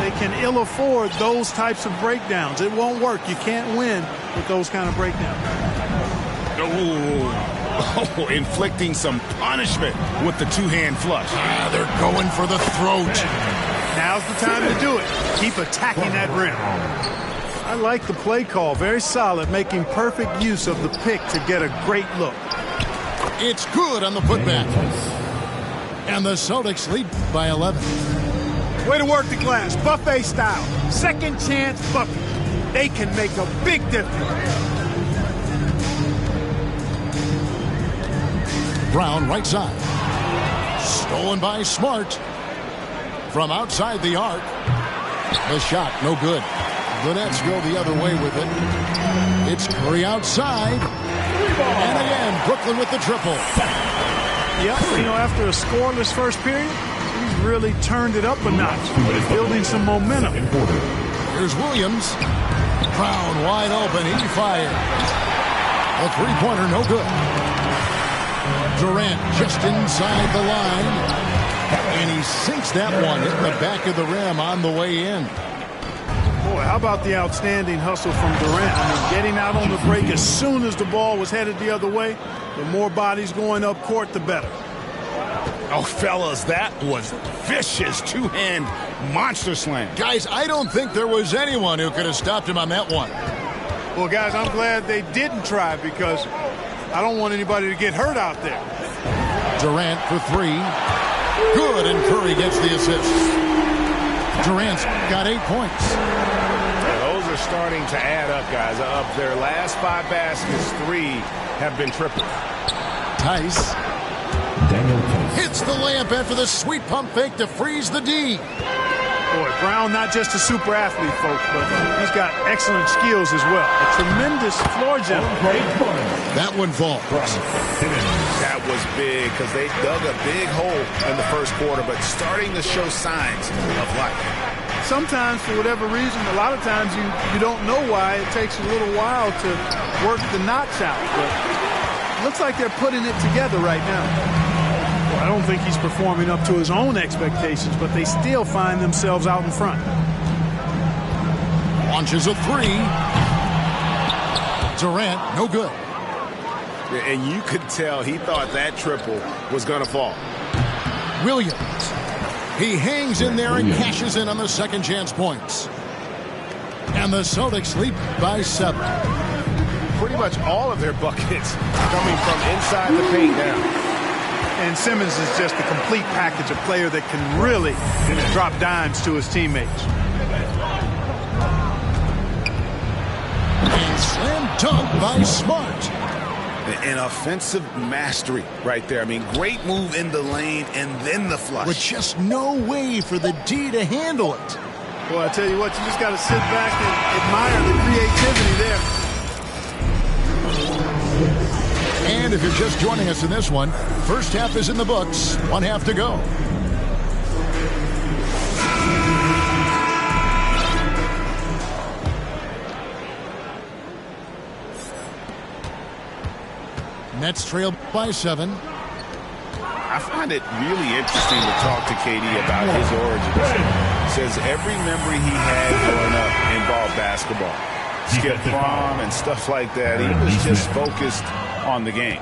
They can ill afford those types of breakdowns. It won't work. You can't win with those kind of breakdowns. Oh, inflicting some punishment with the two-hand flush. They're going for the throat. Now's the time to do it. Keep attacking that rim. I like the play call. Very solid, making perfect use of the pick to get a great look. It's good on the putback. And the Celtics lead by 11. Way to work the glass, buffet style. Second chance bucket. They can make a big difference. Brown right side. Stolen by Smart. From outside the arc. The shot, no good. The Nets go the other way with it. It's Curry outside. And again, Brooklyn with the triple. Yep, you know, after a scoreless first period, he's really turned it up a notch. He's building some momentum. Here's Williams. Brown wide open. He fired. A three-pointer, no good. Durant just inside the line. And he sinks that one in the back of the rim on the way in. Boy, how about the outstanding hustle from Durant? I mean, getting out on the break as soon as the ball was headed the other way. The more bodies going up court, the better. Oh, fellas, that was vicious two-hand monster slam. Guys, I don't think there was anyone who could have stopped him on that one. Well, guys, I'm glad they didn't try because I don't want anybody to get hurt out there. Durant for three. Good, and Curry gets the assist. Durant's got 8 points. Yeah, those are starting to add up, guys. Of their last 5 baskets, 3 have been triples. Tice hits the layup after the sweet pump fake to freeze the D. Boy, Brown not just a super athlete, folks, but he's got excellent skills as well. A tremendous floor general. That one falls. That was big because they dug a big hole in the first quarter, but starting to show signs of life. Sometimes, for whatever reason, a lot of times you don't know why. It takes a little while to work the knots out, but it looks like they're putting it together right now. Well, I don't think he's performing up to his own expectations, but they still find themselves out in front. Launches a three. Durant, no good. And you could tell he thought that triple was going to fall. Williams. He hangs in there and cashes in on the second chance points. And the Celtics lead by 7. Pretty much all of their buckets coming from inside the paint now. And Simmons is just a complete package, a player that can really drop dimes to his teammates. And slam dunk by Smart. An offensive mastery right there. I mean, great move in the lane and then the flush. With just no way for the D to handle it. Well, I tell you what, you just got to sit back and admire the creativity there. And if you're just joining us in this one, first half is in the books. 1 half to go. Nets trail by 7. I find it really interesting to talk to KD about his origins. Says every memory he had growing up involved basketball. Skip prom and stuff like that. He was just focused on the game.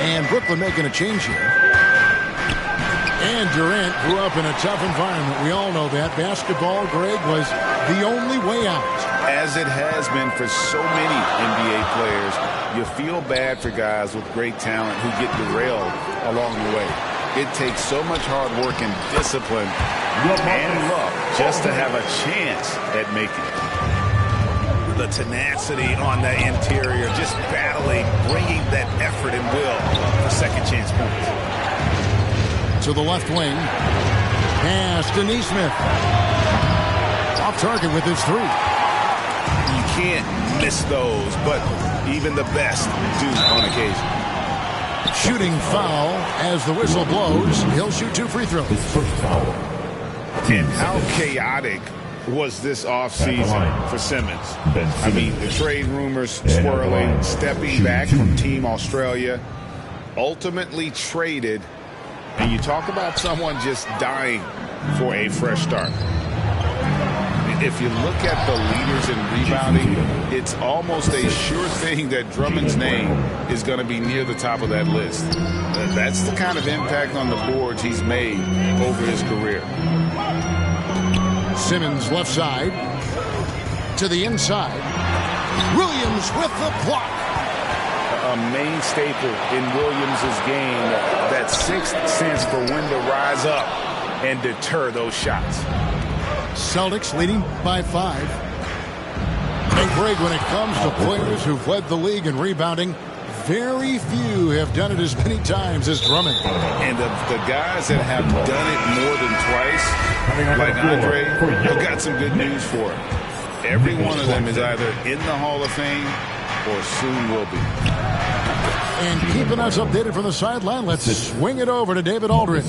And Brooklyn making a change here. And Durant grew up in a tough environment. We all know that. Basketball, Greg, was the only way out. As it has been for so many NBA players, you feel bad for guys with great talent who get derailed along the way. It takes so much hard work and discipline and luck just to have a chance at making it. The tenacity on the interior, just battling, bringing that effort and will for second chance points. To the left wing. Pass to Neesmith. Off target with his 3. You can't miss those, but even the best do on occasion. Shooting foul as the whistle blows. He'll shoot 2 free throws. His first foul. And how chaotic was this offseason for Simmons? I mean, the trade rumors swirling, stepping back from Team Australia, ultimately traded And you talk about someone just dying for a fresh start. If you look at the leaders in rebounding, it's almost a sure thing that Drummond's name is going to be near the top of that list. That's the kind of impact on the boards he's made over his career. Simmons left side to the inside. Williams with the block. A main staple in Williams' game, that sixth sense for when to rise up and deter those shots. Celtics leading by 5. And Greg, when it comes to players who've led the league in rebounding, very few have done it as many times as Drummond. And the guys that have done it more than twice, like Andre, have got some good news for him. Every one of them is either in the Hall of Fame or soon will be. And keeping us updated from the sideline, let's swing it over to David Aldridge.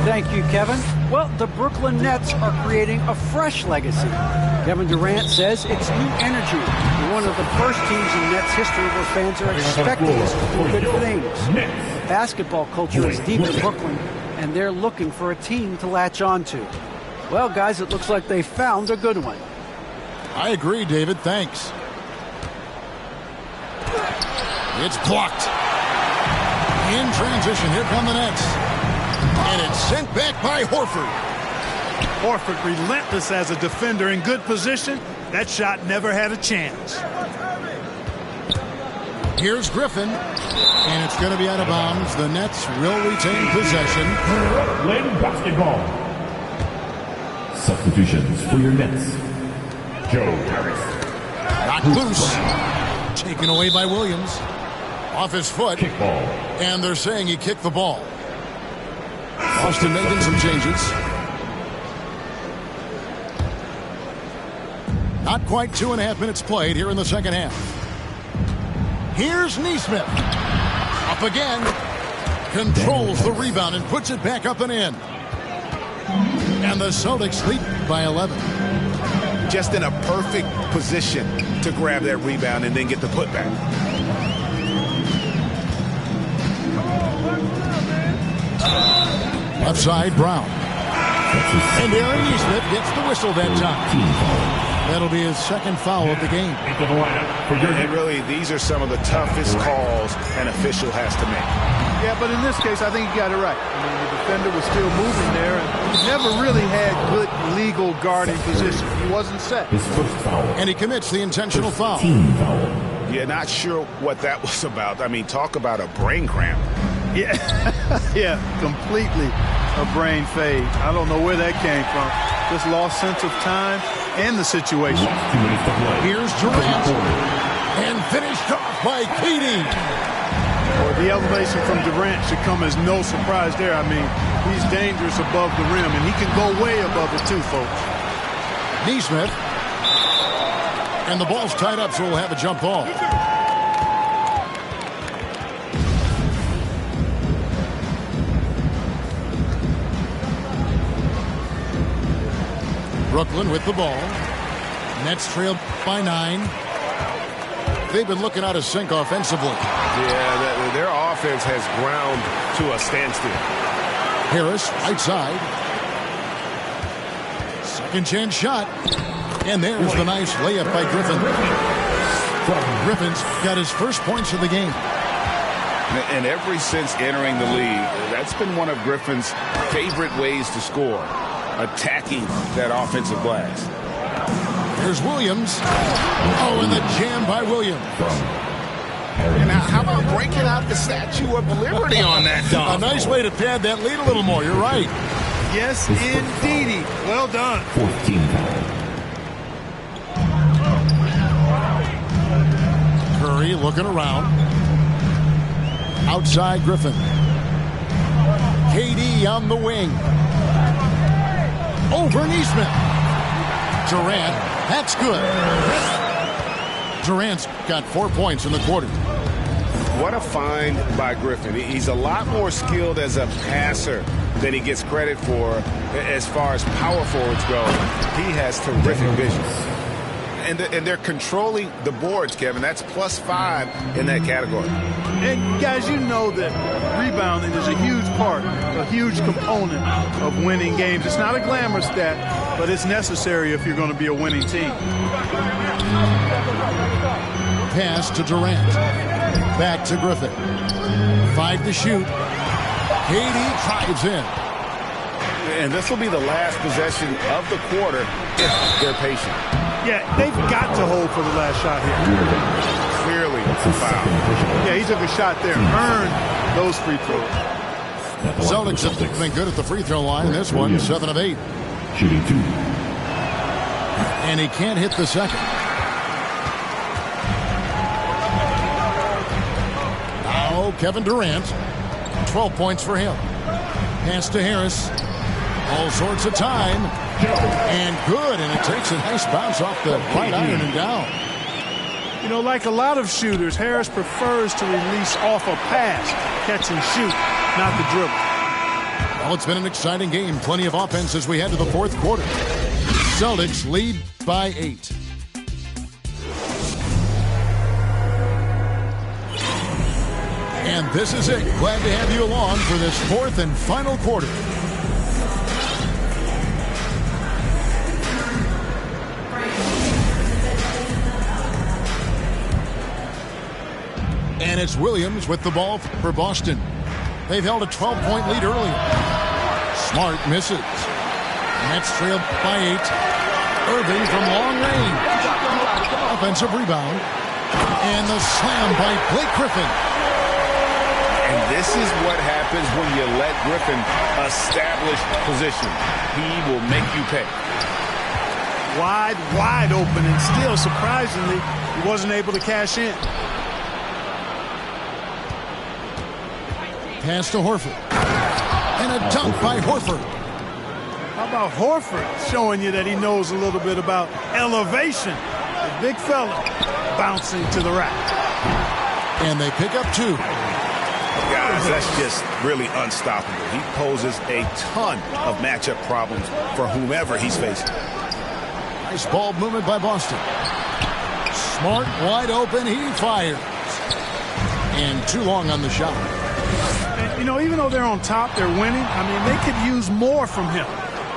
Thank you, Kevin. Well, the Brooklyn Nets are creating a fresh legacy. Kevin Durant says it's new energy. We're one of the first teams in Nets history where fans are expecting us to do good things. Basketball culture is deep in Brooklyn, and they're looking for a team to latch on to. Well, guys, it looks like they found a good one. I agree, David. Thanks. It's blocked. In transition, here come the Nets. And it's sent back by Horford. Horford relentless as a defender in good position. That shot never had a chance. Here's Griffin. And it's going to be out of bounds. The Nets will retain possession. Brooklyn basketball. Substitutions for your Nets. Joe Harris. Knocked loose. Taken away by Williams. Off his foot. Kickball. And they're saying he kicked the ball. Austin making some changes. Not quite 2.5 minutes played here in the second half. Here's Nesmith. Up again. Controls the rebound and puts it back up and in. And the Celtics lead by 11. Just in a perfect position to grab that rebound and then get the putback. Left side, Brown. And Aaron Nesmith gets the whistle that time. That'll be his second foul of the game. And really, these are some of the toughest calls an official has to make. Yeah, but in this case, I think he got it right. I mean, the defender was still moving there, and he never really had good legal guarding position. He wasn't set. And he commits the intentional foul. Yeah, not sure what that was about. I mean, talk about a brain cramp. Yeah, yeah, completely a brain fade. I don't know where that came from. Just lost sense of time and the situation. Here's Durant. And finished off by KD. Well, the elevation from Durant should come as no surprise there. I mean, he's dangerous above the rim, and he can go way above it too, folks. Nesmith. And the ball's tied up, so we'll have a jump ball. Brooklyn with the ball. Nets trailed by 9. They've been looking out of sync offensively. Yeah, their offense has ground to a standstill. Harris, right side. Second chance shot. And there's the nice layup by Griffin. Griffin's got his first points of the game. And ever since entering the league, that's been one of Griffin's favorite ways to score. Attacking that offensive glass. Here's Williams. Oh, and the jam by Williams. And how about breaking out the Statue of Liberty on that dunk? A nice way to pad that lead a little more. You're right. Yes, indeedy. Well done. 14 foul. Curry looking around. Outside Griffin. KD on the wing. Over Nesmith. Durant, that's good. Durant's got 4 points in the quarter. What a find by Griffin. He's a lot more skilled as a passer than he gets credit for as far as power forwards go. He has terrific vision. and they're controlling the boards, Kevin. That's +5 in that category. And guys, you know that rebounding is a huge part, a huge component of winning games. It's not a glamour stat, but it's necessary if you're going to be a winning team. Pass to Durant. Back to Griffin. 5 to shoot. KD drives in. And this will be the last possession of the quarter if they're patient. Yeah, they've got to hold for the last shot here. Clearly, it's a foul. Yeah, he took a shot there. Earned those free throws. Celtics have been good at the free throw line. This one, 7 of 8. Shooting 2. And he can't hit the second. Now Kevin Durant. 12 points for him. Pass to Harris. All sorts of time. And good. And it takes a nice bounce off the right iron and down. You know, like a lot of shooters, Harris prefers to release off a pass, catch and shoot, not the dribble. Well, it's been an exciting game. Plenty of offense as we head to the fourth quarter. Celtics lead by 8. And this is it. Glad to have you along for this fourth and final quarter. And it's Williams with the ball for Boston. They've held a 12-point lead earlier. Smart misses. Nets trail by 8. Irving from long range. Offensive rebound. And the slam by Blake Griffin. And this is what happens when you let Griffin establish position. He will make you pay. Wide open, and still, surprisingly, he wasn't able to cash in. Pass to Horford. And a dunk by Horford. How about Horford showing you that he knows a little bit about elevation? A big fella bouncing to the rack. And they pick up 2. Guys, that's just really unstoppable. He poses a ton of matchup problems for whomever he's facing. Nice ball movement by Boston. Smart, wide open, he fires. And too long on the shot. And, you know, even though they're on top, they're winning. I mean, they could use more from him.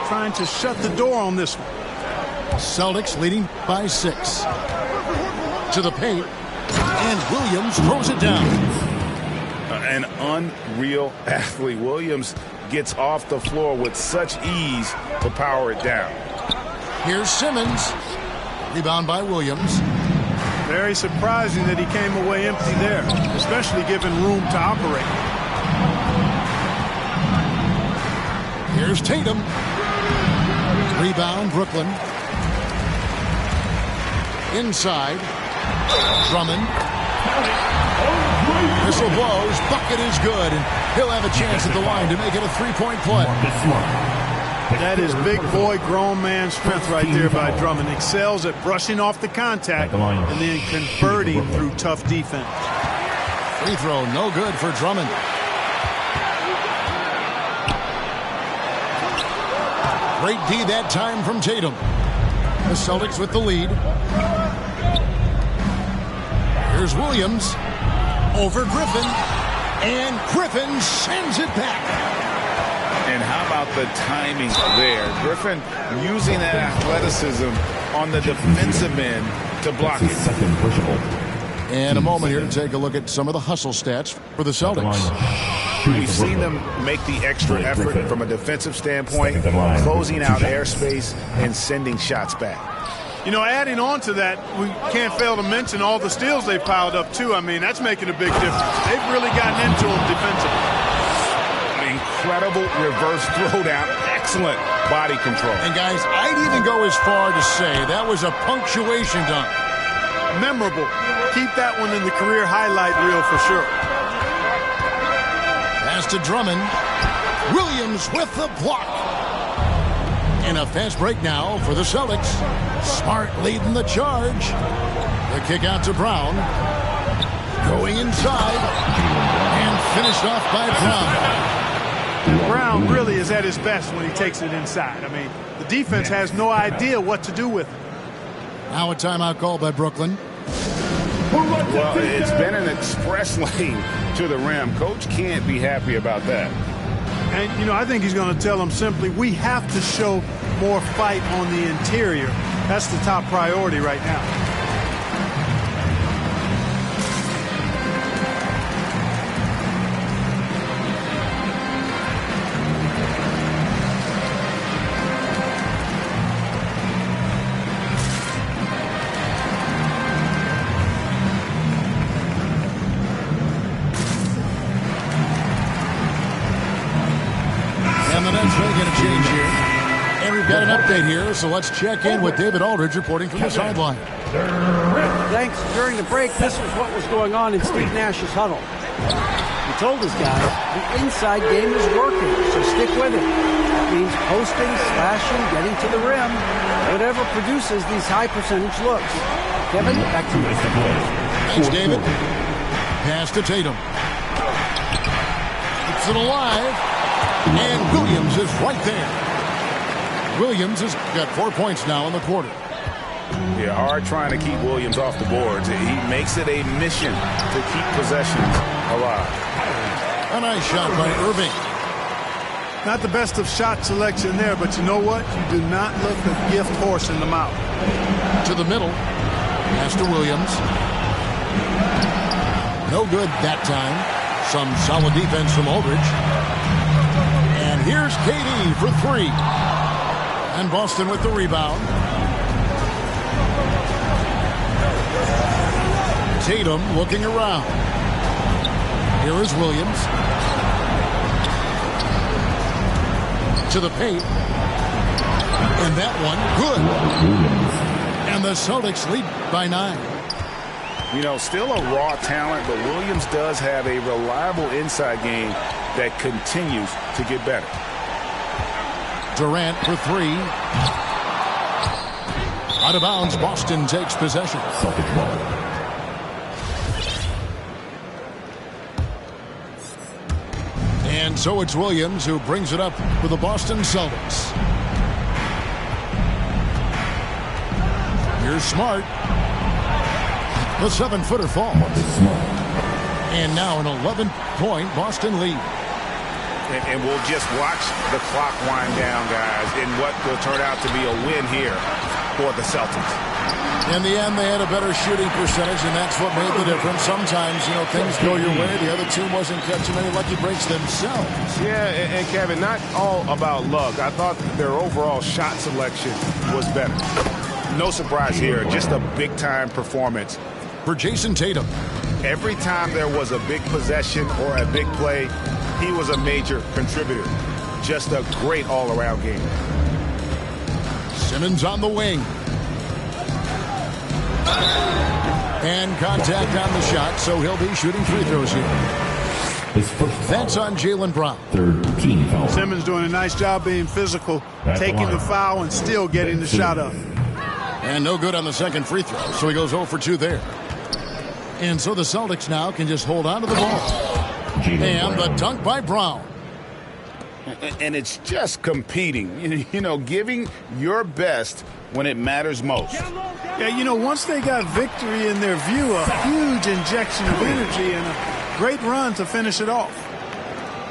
Trying to shut the door on this one. Celtics leading by 6. To the paint. And Williams throws it down. An unreal athlete. Williams gets off the floor with such ease to power it down. Here's Simmons. Rebound by Williams. Very surprising that he came away empty there, especially given room to operate. Here's Tatum. Rebound, Brooklyn. Inside. Drummond. Whistle blows. Bucket is good. And he'll have a chance at the line to make it a 3-point play. That is big boy, grown man strength right there by Drummond. Excels at brushing off the contact and then converting through tough defense. Free throw, no good for Drummond. Great D that time from Tatum. The Celtics with the lead. Here's Williams over Griffin. And Griffin sends it back. And how about the timing there? Griffin using that athleticism on the defensive end to block it. And a moment here to take a look at some of the hustle stats for the Celtics. We've seen them make the extra effort from a defensive standpoint, closing out airspace and sending shots back. You know, adding on to that, we can't fail to mention all the steals they piled up, too. I mean, that's making a big difference. They've really gotten into them defensively. Incredible reverse throwdown. Excellent body control. And, guys, I'd even go as far to say that was a punctuation dunk. Memorable. Keep that one in the career highlight reel for sure. Pass to Drummond. Williams with the block. And a fast break now for the Celtics. Smart leading the charge. The kick out to Brown. Going inside. And finished off by Brown. Brown really is at his best when he takes it inside. I mean, the defense has no idea what to do with it. Now a timeout called by Brooklyn. Well, it's been an express lane to the rim. Coach can't be happy about that. And, you know, I think he's going to tell them simply, we have to show more fight on the interior. That's the top priority right now. Here, so let's check in with David Aldridge reporting from the sideline. Thanks. During the break, this was what was going on in Steve Nash's huddle. He told his guys the inside game is working, so stick with it. That means posting, slashing, getting to the rim, whatever produces these high percentage looks. Kevin, back to you. Thanks, David. Pass to Tatum. Keeps it alive, and Williams is right there. Williams has got 4 points now in the quarter. Yeah, hard trying to keep Williams off the boards. He makes it a mission to keep possessions alive. A nice shot by Irving. Not the best of shot selection there, but you know what? You do not look a gift horse in the mouth. To the middle. Pass to Williams. No good that time. Some solid defense from Aldridge. And here's KD for three. And Boston with the rebound. Tatum looking around. Here is Williams. To the paint. And that one, good. And the Celtics lead by 9. You know, still a raw talent, but Williams does have a reliable inside game that continues to get better. Durant for three. Out of bounds, Boston takes possession. And so it's Williams who brings it up for the Boston Celtics. Here's Smart. The 7-footer falls. And now an 11-point Boston lead. And we'll just watch the clock wind down, guys, in what will turn out to be a win here for the Celtics. In the end, they had a better shooting percentage, and that's what made the difference. Sometimes, you know, things go your way. The other team wasn't catching any lucky breaks themselves. Yeah, and Kevin, not all about luck. I thought their overall shot selection was better. No surprise here, just a big-time performance. For Jason Tatum. Every time there was a big possession or a big play, he was a major contributor. Just a great all-around game. Simmons on the wing. And contact on the shot, so he'll be shooting free throws here. That's on Jaylen Brown. 13 foul. Simmons doing a nice job being physical, taking the foul and still getting the shot up. And no good on the second free throw, so he goes 0 for 2 there. And so the Celtics now can just hold on to the ball. And the dunk by Brown. And it's just competing, you know, giving your best when it matters most. Yeah, you know, once they got victory in their view, a huge injection of energy and a great run to finish it off.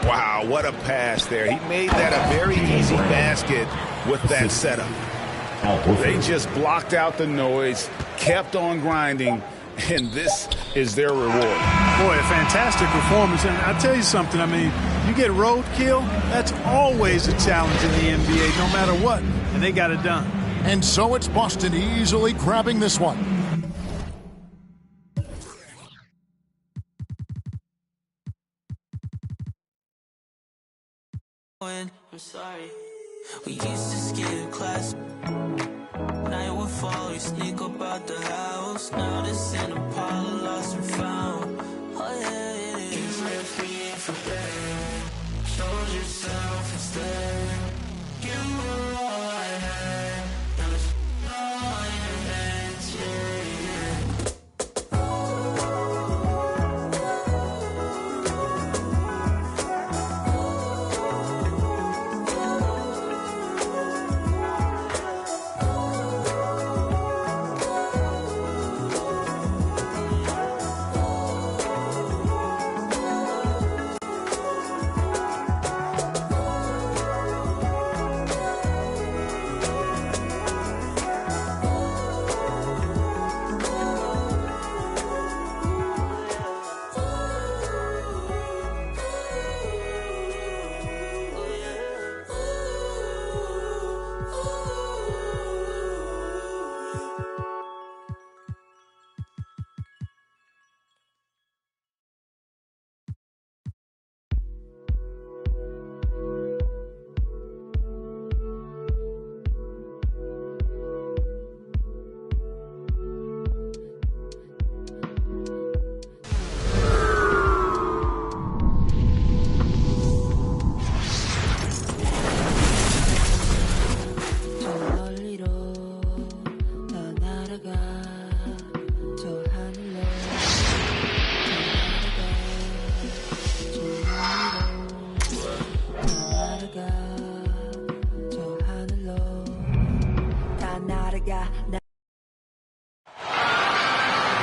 Wow, what a pass there. He made that a very easy basket with that setup. They just blocked out the noise, kept on grinding, and this is their reward. Boy, a fantastic performance. And I'll tell you something, I mean, you get roadkill, that's always a challenge in the NBA, no matter what, and they got it done. And so it's Boston easily grabbing this one. I'm sorry. We used to skip class. Night would fall, you sneak up out the house. Now this ain't a pile of lost and found. Oh yeah, it is. You left me for dead. Chose yourself instead. You were all I had. Now it's all your hands,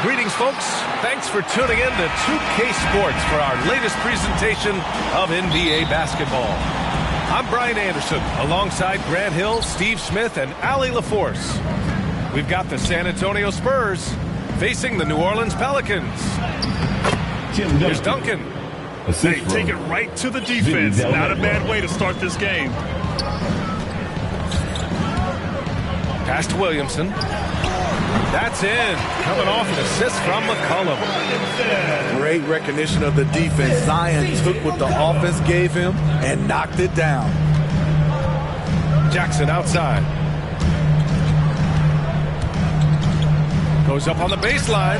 Greetings, folks. Thanks for tuning in to 2K Sports for our latest presentation of NBA basketball. I'm Brian Anderson, alongside Grant Hill, Steve Smith, and Allie LaForce. We've got the San Antonio Spurs facing the New Orleans Pelicans. Here's Duncan. They take it right to the defense. Not a bad way to start this game. Pass to Williamson. That's in. Coming off an assist from McCollum. Great recognition of the defense. Zion took what the offense gave him and knocked it down. Jackson outside. Goes up on the baseline.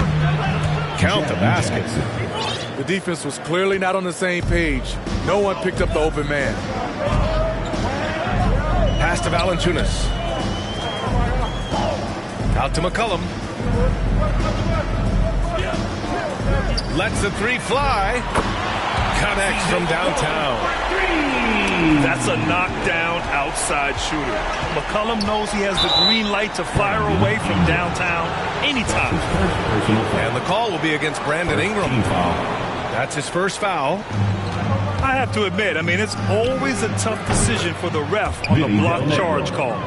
Count the basket. The defense was clearly not on the same page. No one picked up the open man. Pass to Valanciunas. Out to McCollum. Lets the three fly. Connects from downtown. That's a knockdown outside shooter. McCollum knows he has the green light to fire away from downtown anytime. And the call will be against Brandon Ingram. That's his first foul. I have to admit, it's always a tough decision for the ref on the block charge call.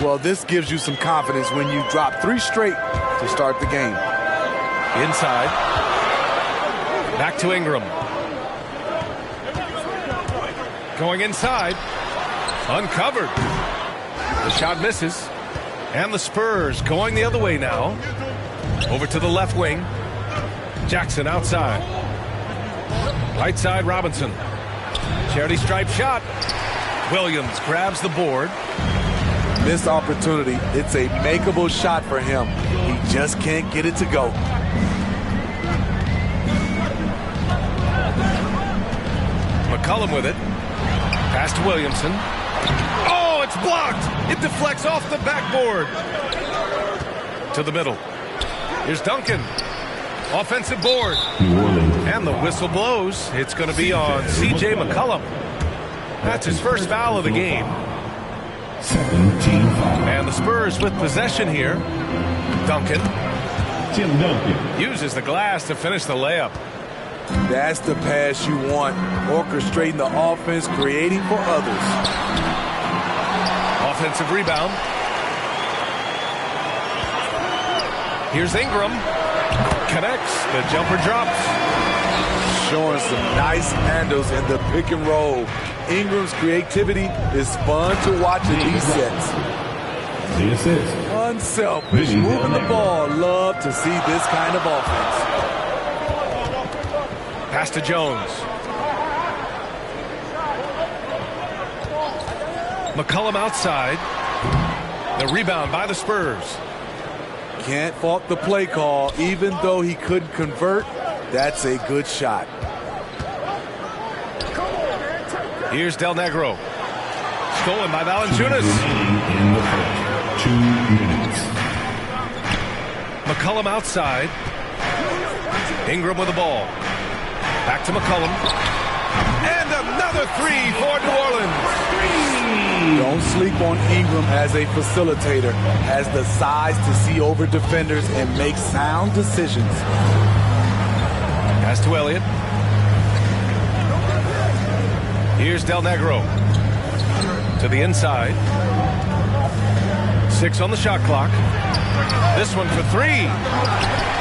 Well, this gives you some confidence when you drop 3 straight to start the game. Inside. Back to Ingram. Going inside. Uncovered. The shot misses. And the Spurs going the other way now. Over to the left wing. Jackson outside. Right side, Robinson. Charity stripe shot. Williams grabs the board. Missed opportunity. It's a makeable shot for him. He just can't get it to go. McCollum with it. Pass to Williamson. Oh, it's blocked. It deflects off the backboard. To the middle. Here's Duncan. Offensive board. And the whistle blows. It's going to be on C.J. McCollum. That's his first foul of the game. And the Spurs with possession here. Duncan. Uses the glass to finish the layup. That's the pass you want. Orchestrating the offense, creating for others. Offensive rebound. Here's Ingram. Connects. The jumper drops. Showing some nice handles in the pick and roll. Ingram's creativity is fun to watch in these sets. Unselfish, moving the ball. Love to see this kind of offense. Pass to Jones. McCollum outside. The rebound by the Spurs. Can't fault the play call. Even though he couldn't convert, that's a good shot. Here's Del Negro. Stolen by Valanciunas. 2 minutes. McCollum outside. Ingram with the ball. Back to McCollum. And another three for New Orleans. Don't sleep on Ingram as a facilitator. Has the size to see over defenders and make sound decisions. Pass to Elliott. Here's Del Negro. To the inside. 6 on the shot clock. This one for 3.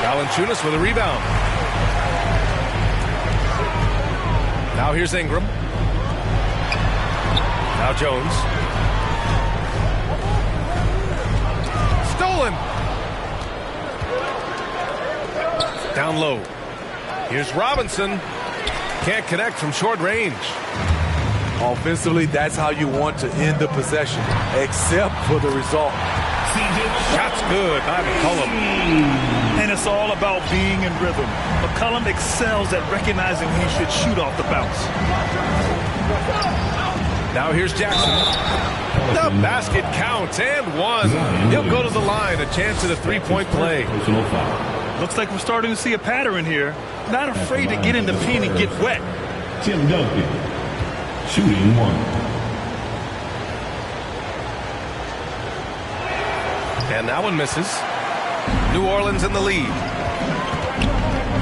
Valanciunas with a rebound. Now here's Ingram. Now Jones. Stolen. Down low. Here's Robinson. Can't connect from short range. Offensively, that's how you want to end the possession, except for the result. Shot's good by McCollum. And it's all about being in rhythm. McCollum excels at recognizing when he should shoot off the bounce. Now here's Jackson. The basket counts and 1. He'll go to the line, a chance at a three-point play. Looks like we're starting to see a pattern here. Not afraid to get in the paint and get wet. Tim Duncan. Shooting 1. And that one misses. New Orleans in the lead.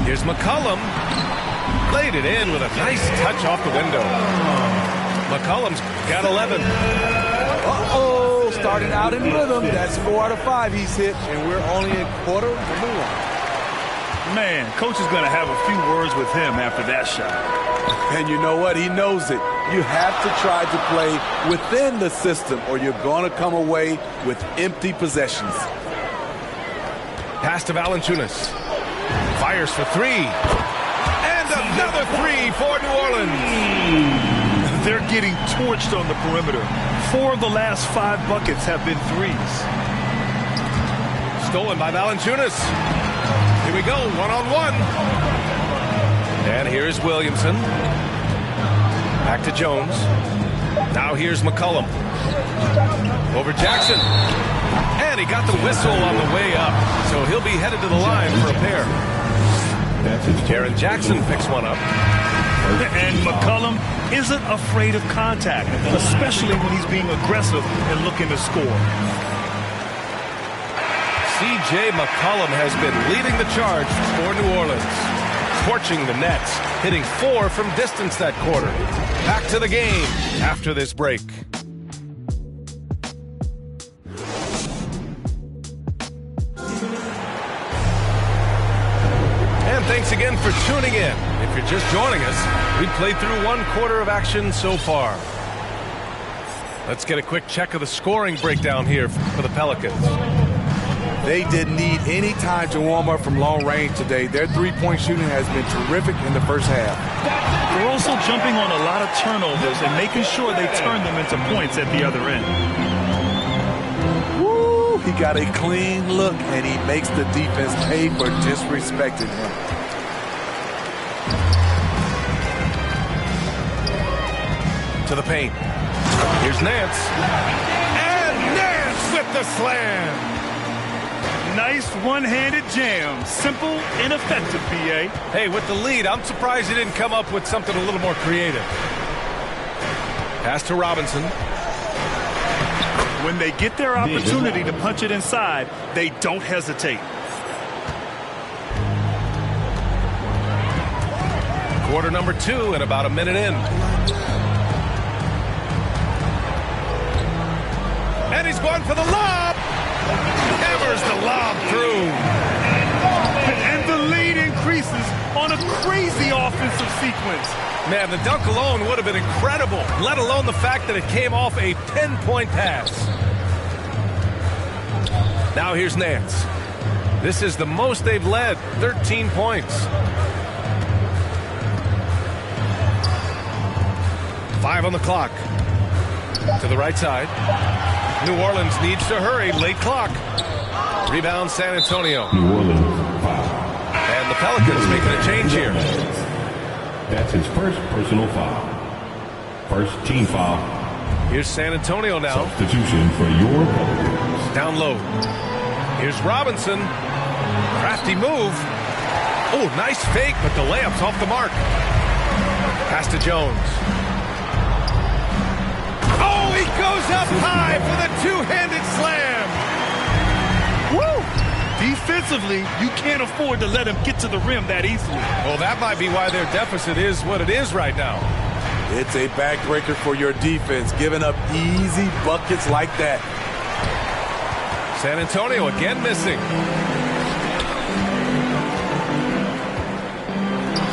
Here's McCollum. Laid it in with a nice touch off the window. McCollum's got 11. Uh-oh, starting out in rhythm. That's 4 out of 5 he's hit, and we're only in quarter number 1. Man, coach is going to have a few words with him after that shot. And you know what? He knows it. You have to try to play within the system, or you're going to come away with empty possessions. Pass to Valanciunas. Fires for 3. And another 3 for New Orleans. They're getting torched on the perimeter. 4 of the last 5 buckets have been threes. Stolen by Valanciunas. Here we go, one-on-one. And here's Williamson. Back to Jones. Now here's McCollum. Over Jackson. And he got the whistle on the way up. So he'll be headed to the line for a pair. Jaren Jackson picks one up. And McCollum isn't afraid of contact, especially when he's being aggressive and looking to score. C.J. McCollum has been leading the charge for New Orleans. Torching the Nets, hitting 4 from distance that quarter. Back to the game after this break. And thanks again for tuning in. If you're just joining us, we've played through 1 quarter of action so far. Let's get a quick check of the scoring breakdown here for the Pelicans. They didn't need any time to warm up from long range today. Their three-point shooting has been terrific in the first half. They're also jumping on a lot of turnovers and making sure they turn them into points at the other end. Woo! He got a clean look, and he makes the defense pay for disrespecting him. To the paint. Here's Nance. And Nance with the slam. Nice one-handed jam. Simple and effective, PA. Hey, with the lead, I'm surprised he didn't come up with something a little more creative. Pass to Robinson. When they get their opportunity to punch it inside, they don't hesitate. Quarter number 2 and about a minute in. And he's going for the lob. Hammers the lob through. And the lead increases on a crazy offensive sequence. Man, the dunk alone would have been incredible, let alone the fact that it came off a pinpoint pass. Now here's Nance. This is the most they've led, 13 points. 5 on the clock. To the right side. New Orleans needs to hurry, late clock. Rebound San Antonio. New Orleans, foul. And the Pelicans making a change here. That's his first personal foul. First team foul. Here's San Antonio now. Substitution for your Pelicans. Down low. Here's Robinson. Crafty move. Oh, nice fake, but the layup's off the mark. Pass to Jones. Oh, he goes up high for the two-handed slam. Woo! Defensively, you can't afford to let him get to the rim that easily. Well, that might be why their deficit is what it is right now. It's a backbreaker for your defense, giving up easy buckets like that. San Antonio again missing.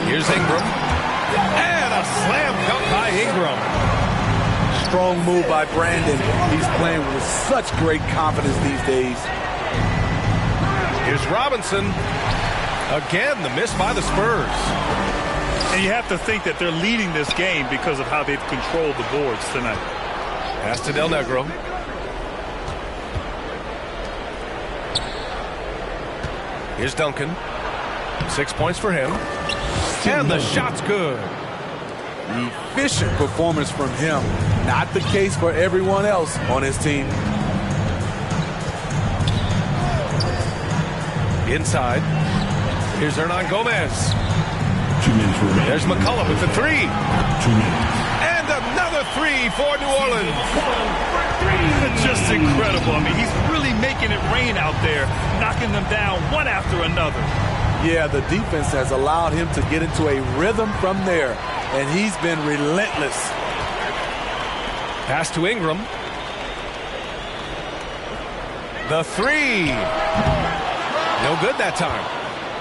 Here's Ingram. And a slam dunk by Ingram. Strong move by Brandon. He's playing with such great confidence these days. Here's Robinson. Again, the miss by the Spurs. And you have to think that they're leading this game because of how they've controlled the boards tonight. Pass to Del Negro. Here's Duncan. 6 points for him. And the shot's good. Efficient performance from him. Not the case for everyone else on his team. Inside. Here's Hernan Gomez. 2 minutes remaining. There's McCullough with the 3. 2 minutes. And another three for New Orleans. It's just incredible. I mean, he's really making it rain out there, knocking them down one after another. Yeah, the defense has allowed him to get into a rhythm from there, and he's been relentless. Pass to Ingram. The three. No good that time.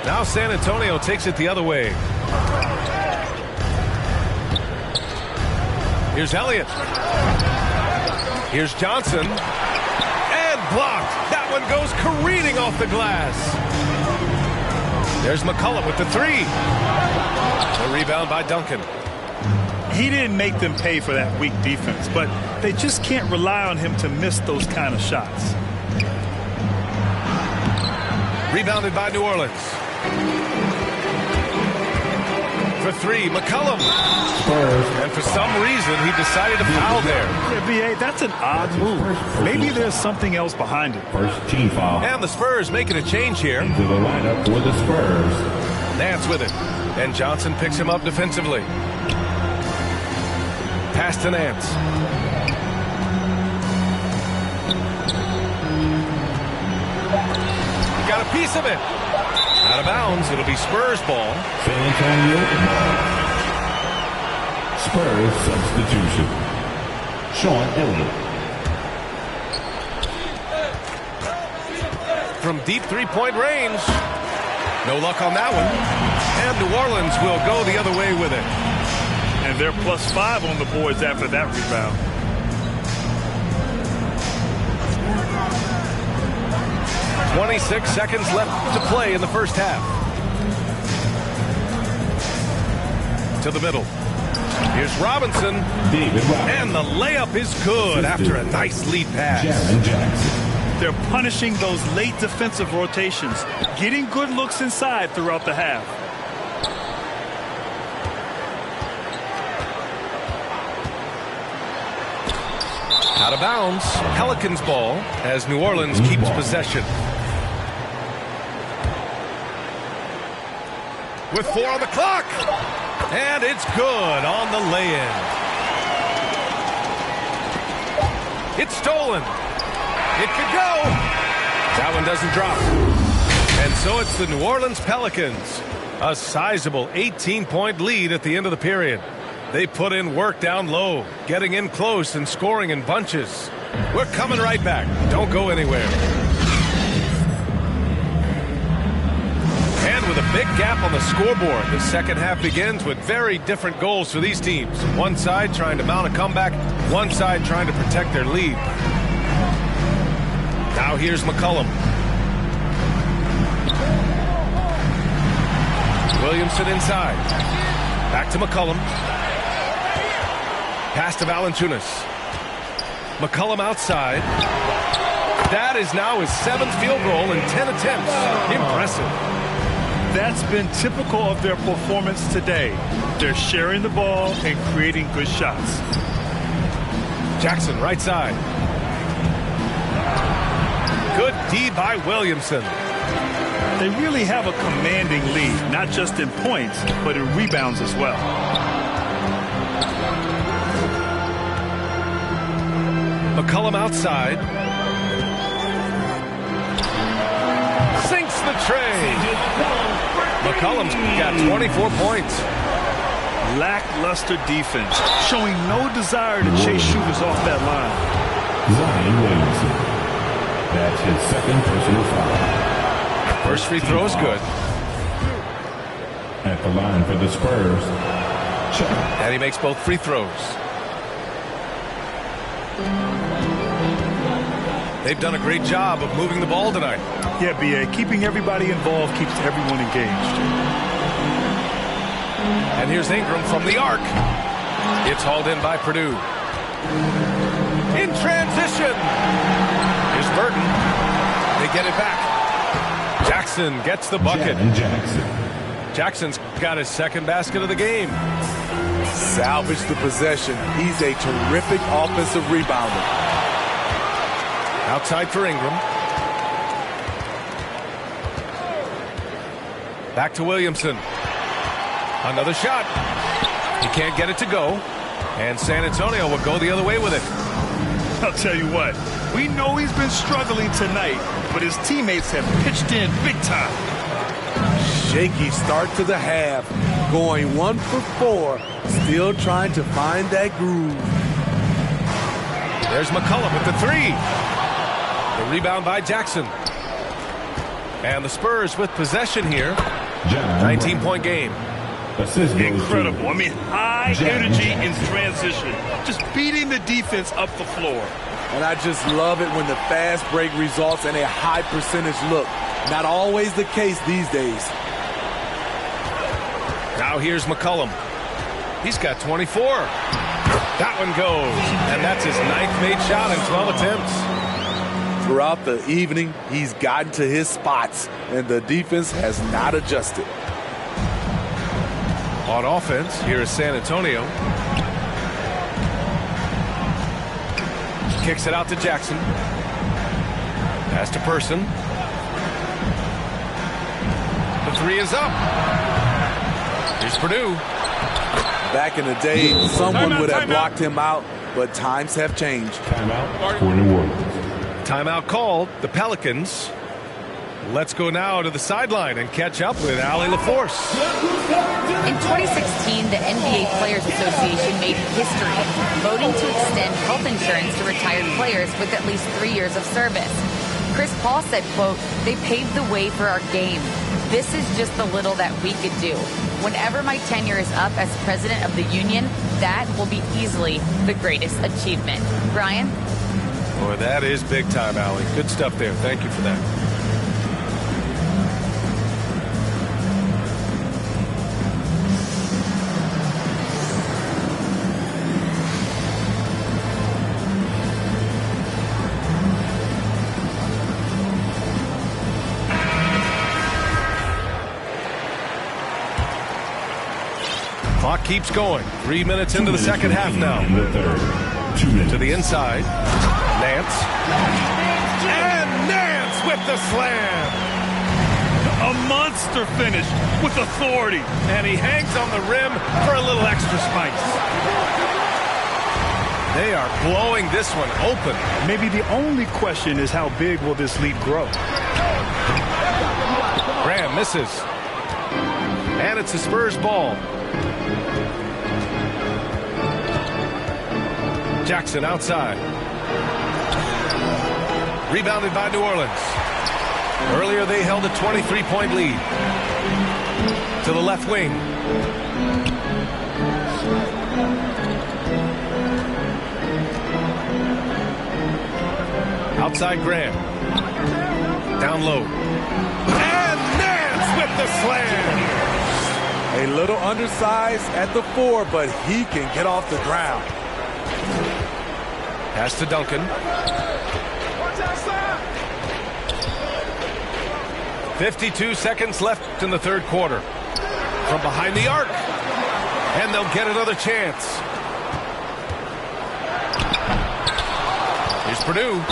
Now San Antonio takes it the other way. Here's Elliott. Here's Johnson. And blocked. That one goes careening off the glass. There's McCollum with the three. The rebound by Duncan. He didn't make them pay for that weak defense, but they just can't rely on him to miss those kind of shots. Rebounded by New Orleans. For three, McCollum. And for some reason, he decided to foul there. Yeah, B.A., that's an odd move. Maybe there's something else behind it. First team foul. And the Spurs making a change here. Into the lineup for the Spurs. Nance with it. And Johnson picks him up defensively. Pass to Nance. Got a piece of it. Out of bounds. It'll be Spurs ball. San Antonio ball. Spurs substitution. Sean Elliott. From deep three-point range. No luck on that one. And New Orleans will go the other way with it. And they're +5 on the boards after that rebound. .26 seconds left to play in the first half. To the middle. Here's Robinson. And the layup is good after a nice lead pass. They're punishing those late defensive rotations, getting good looks inside throughout the half. Out of bounds. Pelicans ball as New Orleans keeps possession. With 4 on the clock. And it's good on the lay-in. It's stolen. It could go. That one doesn't drop. And so it's the New Orleans Pelicans. A sizable 18-point lead at the end of the period. They put in work down low, getting in close and scoring in bunches. We're coming right back. Don't go anywhere. And with a big gap on the scoreboard, the second half begins with very different goals for these teams. One side trying to mount a comeback, one side trying to protect their lead. Now here's McCollum. Williamson inside. Back to McCollum. Pass to Valanciunas. McCollum outside. That is now his 7th field goal in 10 attempts. Impressive. That's been typical of their performance today. They're sharing the ball and creating good shots. Jackson, right side. Good D by Williamson. They really have a commanding lead, not just in points, but in rebounds as well. McCollum outside. Sinks the tray. McCollum's got 24 points. Lackluster defense, showing no desire to chase shooters off that line. Zion Williamson. That's his 2nd personal foul. First free throw is good. At the line for the Spurs. Check. And he makes both free throws. They've done a great job of moving the ball tonight. Yeah, B.A., keeping everybody involved keeps everyone engaged. And here's Ingram from the arc. It's hauled in by Purdue. In transition. Here's Burton. They get it back. Jackson gets the bucket. Jackson's got his 2nd basket of the game. Salvage the possession. He's a terrific offensive rebounder. Outside for Ingram. Back to Williamson. Another shot. He can't get it to go. And San Antonio will go the other way with it. I'll tell you what, we know he's been struggling tonight, but his teammates have pitched in big time. Shaky start to the half, going 1 for 4, still trying to find that groove. There's McCollum with the 3. The rebound by Jackson. And the Spurs with possession here. 19-point game. Incredible. I mean, high energy in transition. Just beating the defense up the floor. And I just love it when the fast break results in a high percentage look. Not always the case these days. Now here's McCollum. He's got 24. That one goes. And that's his 9th made shot in 12 attempts. Throughout the evening, he's gotten to his spots, and the defense has not adjusted. On offense, here is San Antonio. Kicks it out to Jackson. Pass to Person. The 3 is up. Here's Purdue. Back in the day, someone would have blocked him out, but times have changed. Timeout for New Orleans. Timeout called. The Pelicans. Let's go now to the sideline and catch up with Allie LaForce. In 2016, the NBA Players Association made history, voting to extend health insurance to retired players with at least 3 years of service. Chris Paul said, quote, "They paved the way for our game. This is just the little that we could do. Whenever my tenure is up as president of the union, that will be easily the greatest achievement." Brian? Boy, that is big time, Allie. Good stuff there. Thank you for that. Clock keeps going. 3 minutes into the second half now. To the inside. Nance. And Nance with the slam. A monster finish with authority. And he hangs on the rim for a little extra spice. They are blowing this one open. Maybe the only question is how big will this lead grow? Graham misses. And it's the Spurs ball. Jackson outside. Rebounded by New Orleans. Earlier they held a 23-point lead. To the left wing. Outside Graham. Down low. And Nance with the slam. A little undersized at the 4, but he can get off the ground. Pass to Duncan. 52 seconds left in the third quarter. From behind the arc. And they'll get another chance. Here's Purdue.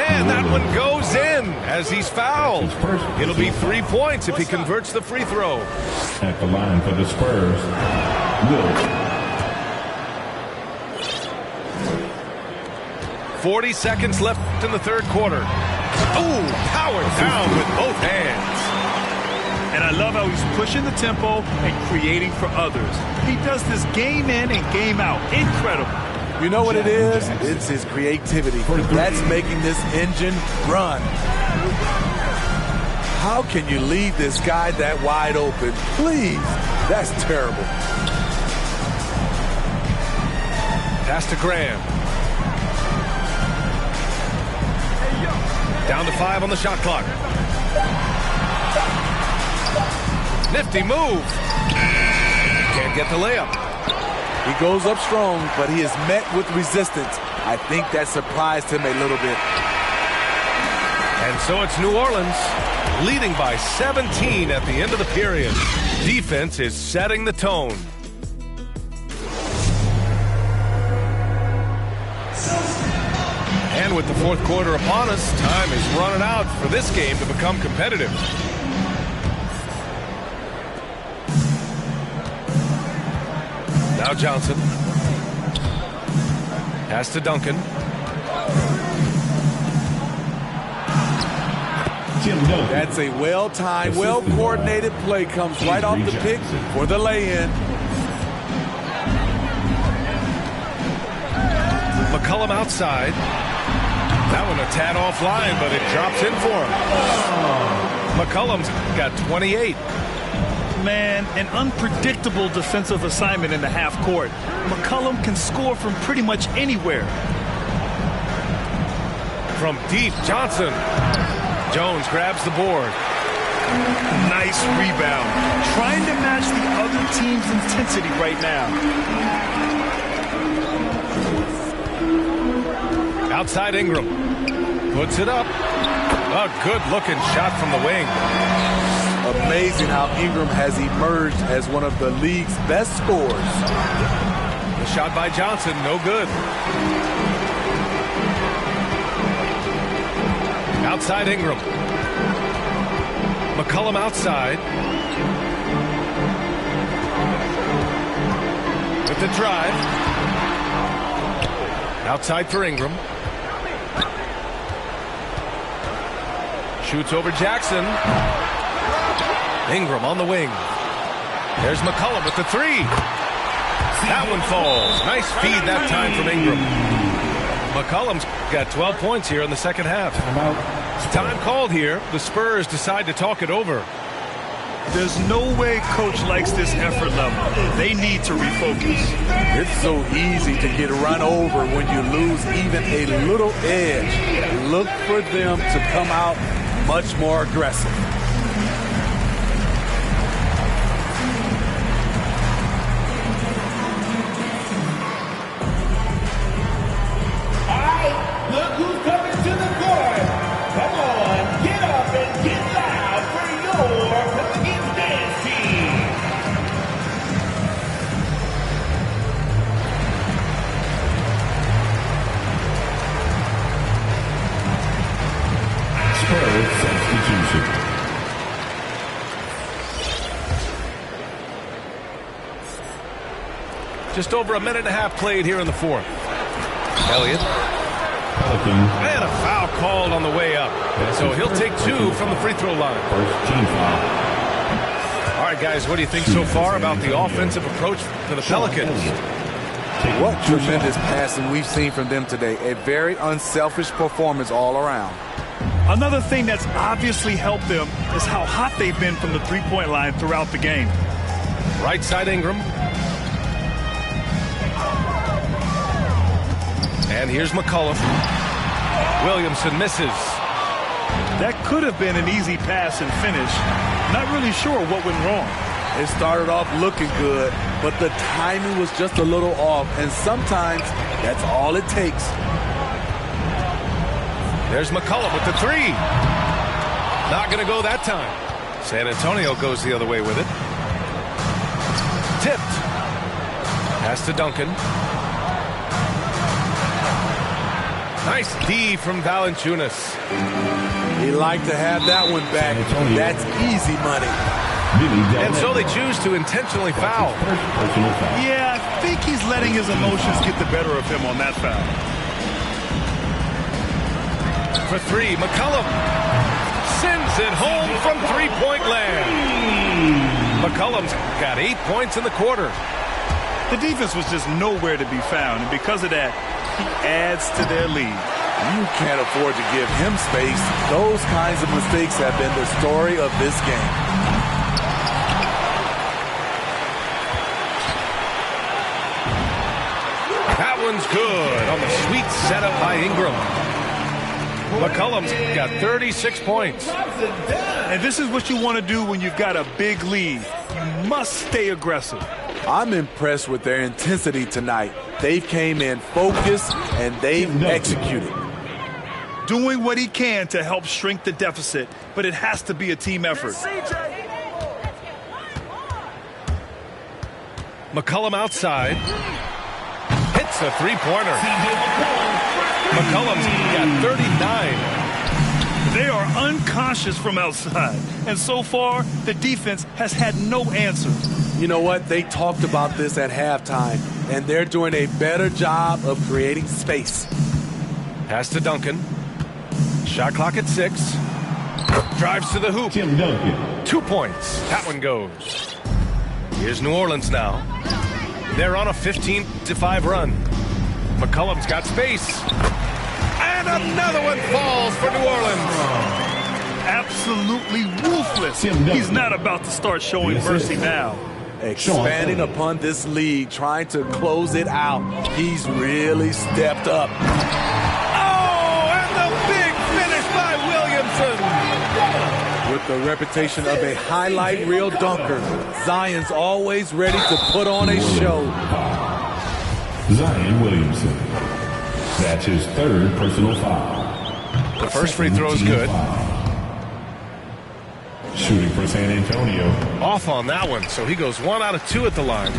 And that one goes in as he's fouled. It'll be 3 points if he converts the free throw. At the line for the Spurs, Will. 40 seconds left in the third quarter. Oh, powered down with both hands. And I love how he's pushing the tempo and creating for others. He does this game in and game out. Incredible. You know what it is? It's his creativity. That's making this engine run. How can you leave this guy that wide open? Please. That's terrible. Pass to Graham. Down to 5 on the shot clock. Nifty move. Can't get the layup. He goes up strong, but he is met with resistance. I think that surprised him a little bit. And so it's New Orleans leading by 17 at the end of the period. Defense is setting the tone. And with the fourth quarter upon us, time is running out for this game to become competitive. Now Johnson. Pass to Duncan. That's a well-timed, well-coordinated play. Comes right off the pick for the lay-in. McCollum outside. That one a tad offline, but it drops in for him. McCollum's got 28. Man, an unpredictable defensive assignment in the half court. McCollum can score from pretty much anywhere. From deep, Johnson. Jones grabs the board. Nice rebound. Trying to match the other team's intensity right now. Outside Ingram. Puts it up. A good-looking shot from the wing. Amazing how Ingram has emerged as one of the league's best scorers. The shot by Johnson, no good. Outside Ingram. McCollum outside. With the drive. Outside for Ingram. Shoots over Jackson. Ingram on the wing. There's McCollum with the three. That one falls. Nice feed that time from Ingram. McCollum's got 12 points here in the second half. Time called here. The Spurs decide to talk it over. There's no way coach likes this effort level. They need to refocus. It's so easy to get run over when you lose even a little edge. Look for them to come out much more aggressive. Look who's coming to the court. Come on, get up and get loud for your Pelicans dance team. Spurs substitution. Just over a minute and a half played here in the fourth. Elliott. And a foul called on the way up. So he'll take two from the free throw line. First team foul. All right, guys, what do you think so far about the offensive approach for the Pelicans? What tremendous passing we've seen from them today. A very unselfish performance all around. Another thing that's obviously helped them is how hot they've been from the three-point line throughout the game. Right side Ingram. And here's McCollum. Williamson misses. That could have been an easy pass and finish. Not really sure what went wrong. It started off looking good, but the timing was just a little off, and sometimes that's all it takes. There's McCollum with the three. Not going to go that time. San Antonio goes the other way with it. Tipped. Pass to Duncan. Nice D from Valanciunas. He'd like to have that one back. That's easy money. And so they choose to intentionally foul. Yeah, I think he's letting his emotions get the better of him on that foul. For three, McCollum sends it home from three-point land. McCollum's got 8 points in the quarter. The defense was just nowhere to be found, and because of that, he adds to their lead. You can't afford to give him space. Those kinds of mistakes have been the story of this game. That one's good on the sweet setup by Ingram. McCollum's got 36 points. And this is what you want to do when you've got a big lead. You must stay aggressive. I'm impressed with their intensity tonight. They came in focused and they've executed. Doing what he can to help shrink the deficit, but it has to be a team effort. McCollum outside. Hits a three-pointer. McCollum's got 39. They are unconscious from outside, and so far, the defense has had no answer. You know what? They talked about this at halftime, and they're doing a better job of creating space. Pass to Duncan. Shot clock at 6. Drives to the hoop. Tim Duncan. 2 points. That one goes. Here's New Orleans now. They're on a 15-5 run. McCollum's got space. And another one falls for New Orleans. Absolutely ruthless. He's not about to start showing mercy now. Expanding upon this lead, trying to close it out. He's really stepped up. Oh, and the big finish by Williamson. With the reputation of a highlight reel dunker, Zion's always ready to put on a show. Zion Williamson. That's his 3rd personal foul. The first free throw is good. Shooting for San Antonio. Off on that one, so he goes 1 out of 2 at the line.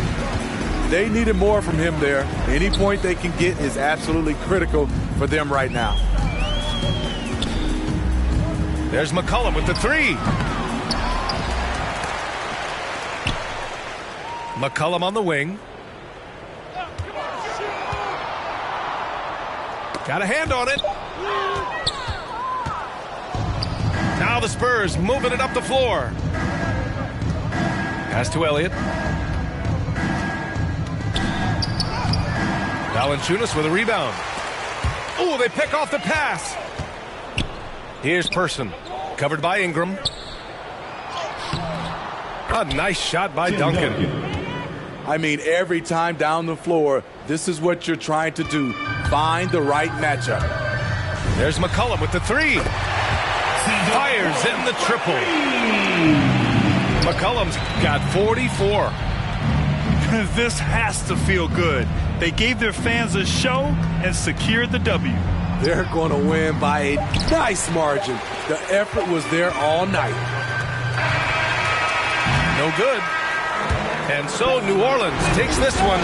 They needed more from him there. Any point they can get is absolutely critical for them right now. There's McCollum with the 3. McCollum on the wing. Got a hand on it. Now the Spurs moving it up the floor. Pass to Elliott. Valanciunas with a rebound. Oh, they pick off the pass. Here's Person, covered by Ingram. A nice shot by Duncan. I mean, every time down the floor, this is what you're trying to do. Find the right matchup. There's McCollum with the 3. Fires in the triple. McCollum's got 44. This has to feel good. They gave their fans a show and secured the W. They're going to win by a nice margin. The effort was there all night. No good. And so New Orleans takes this one.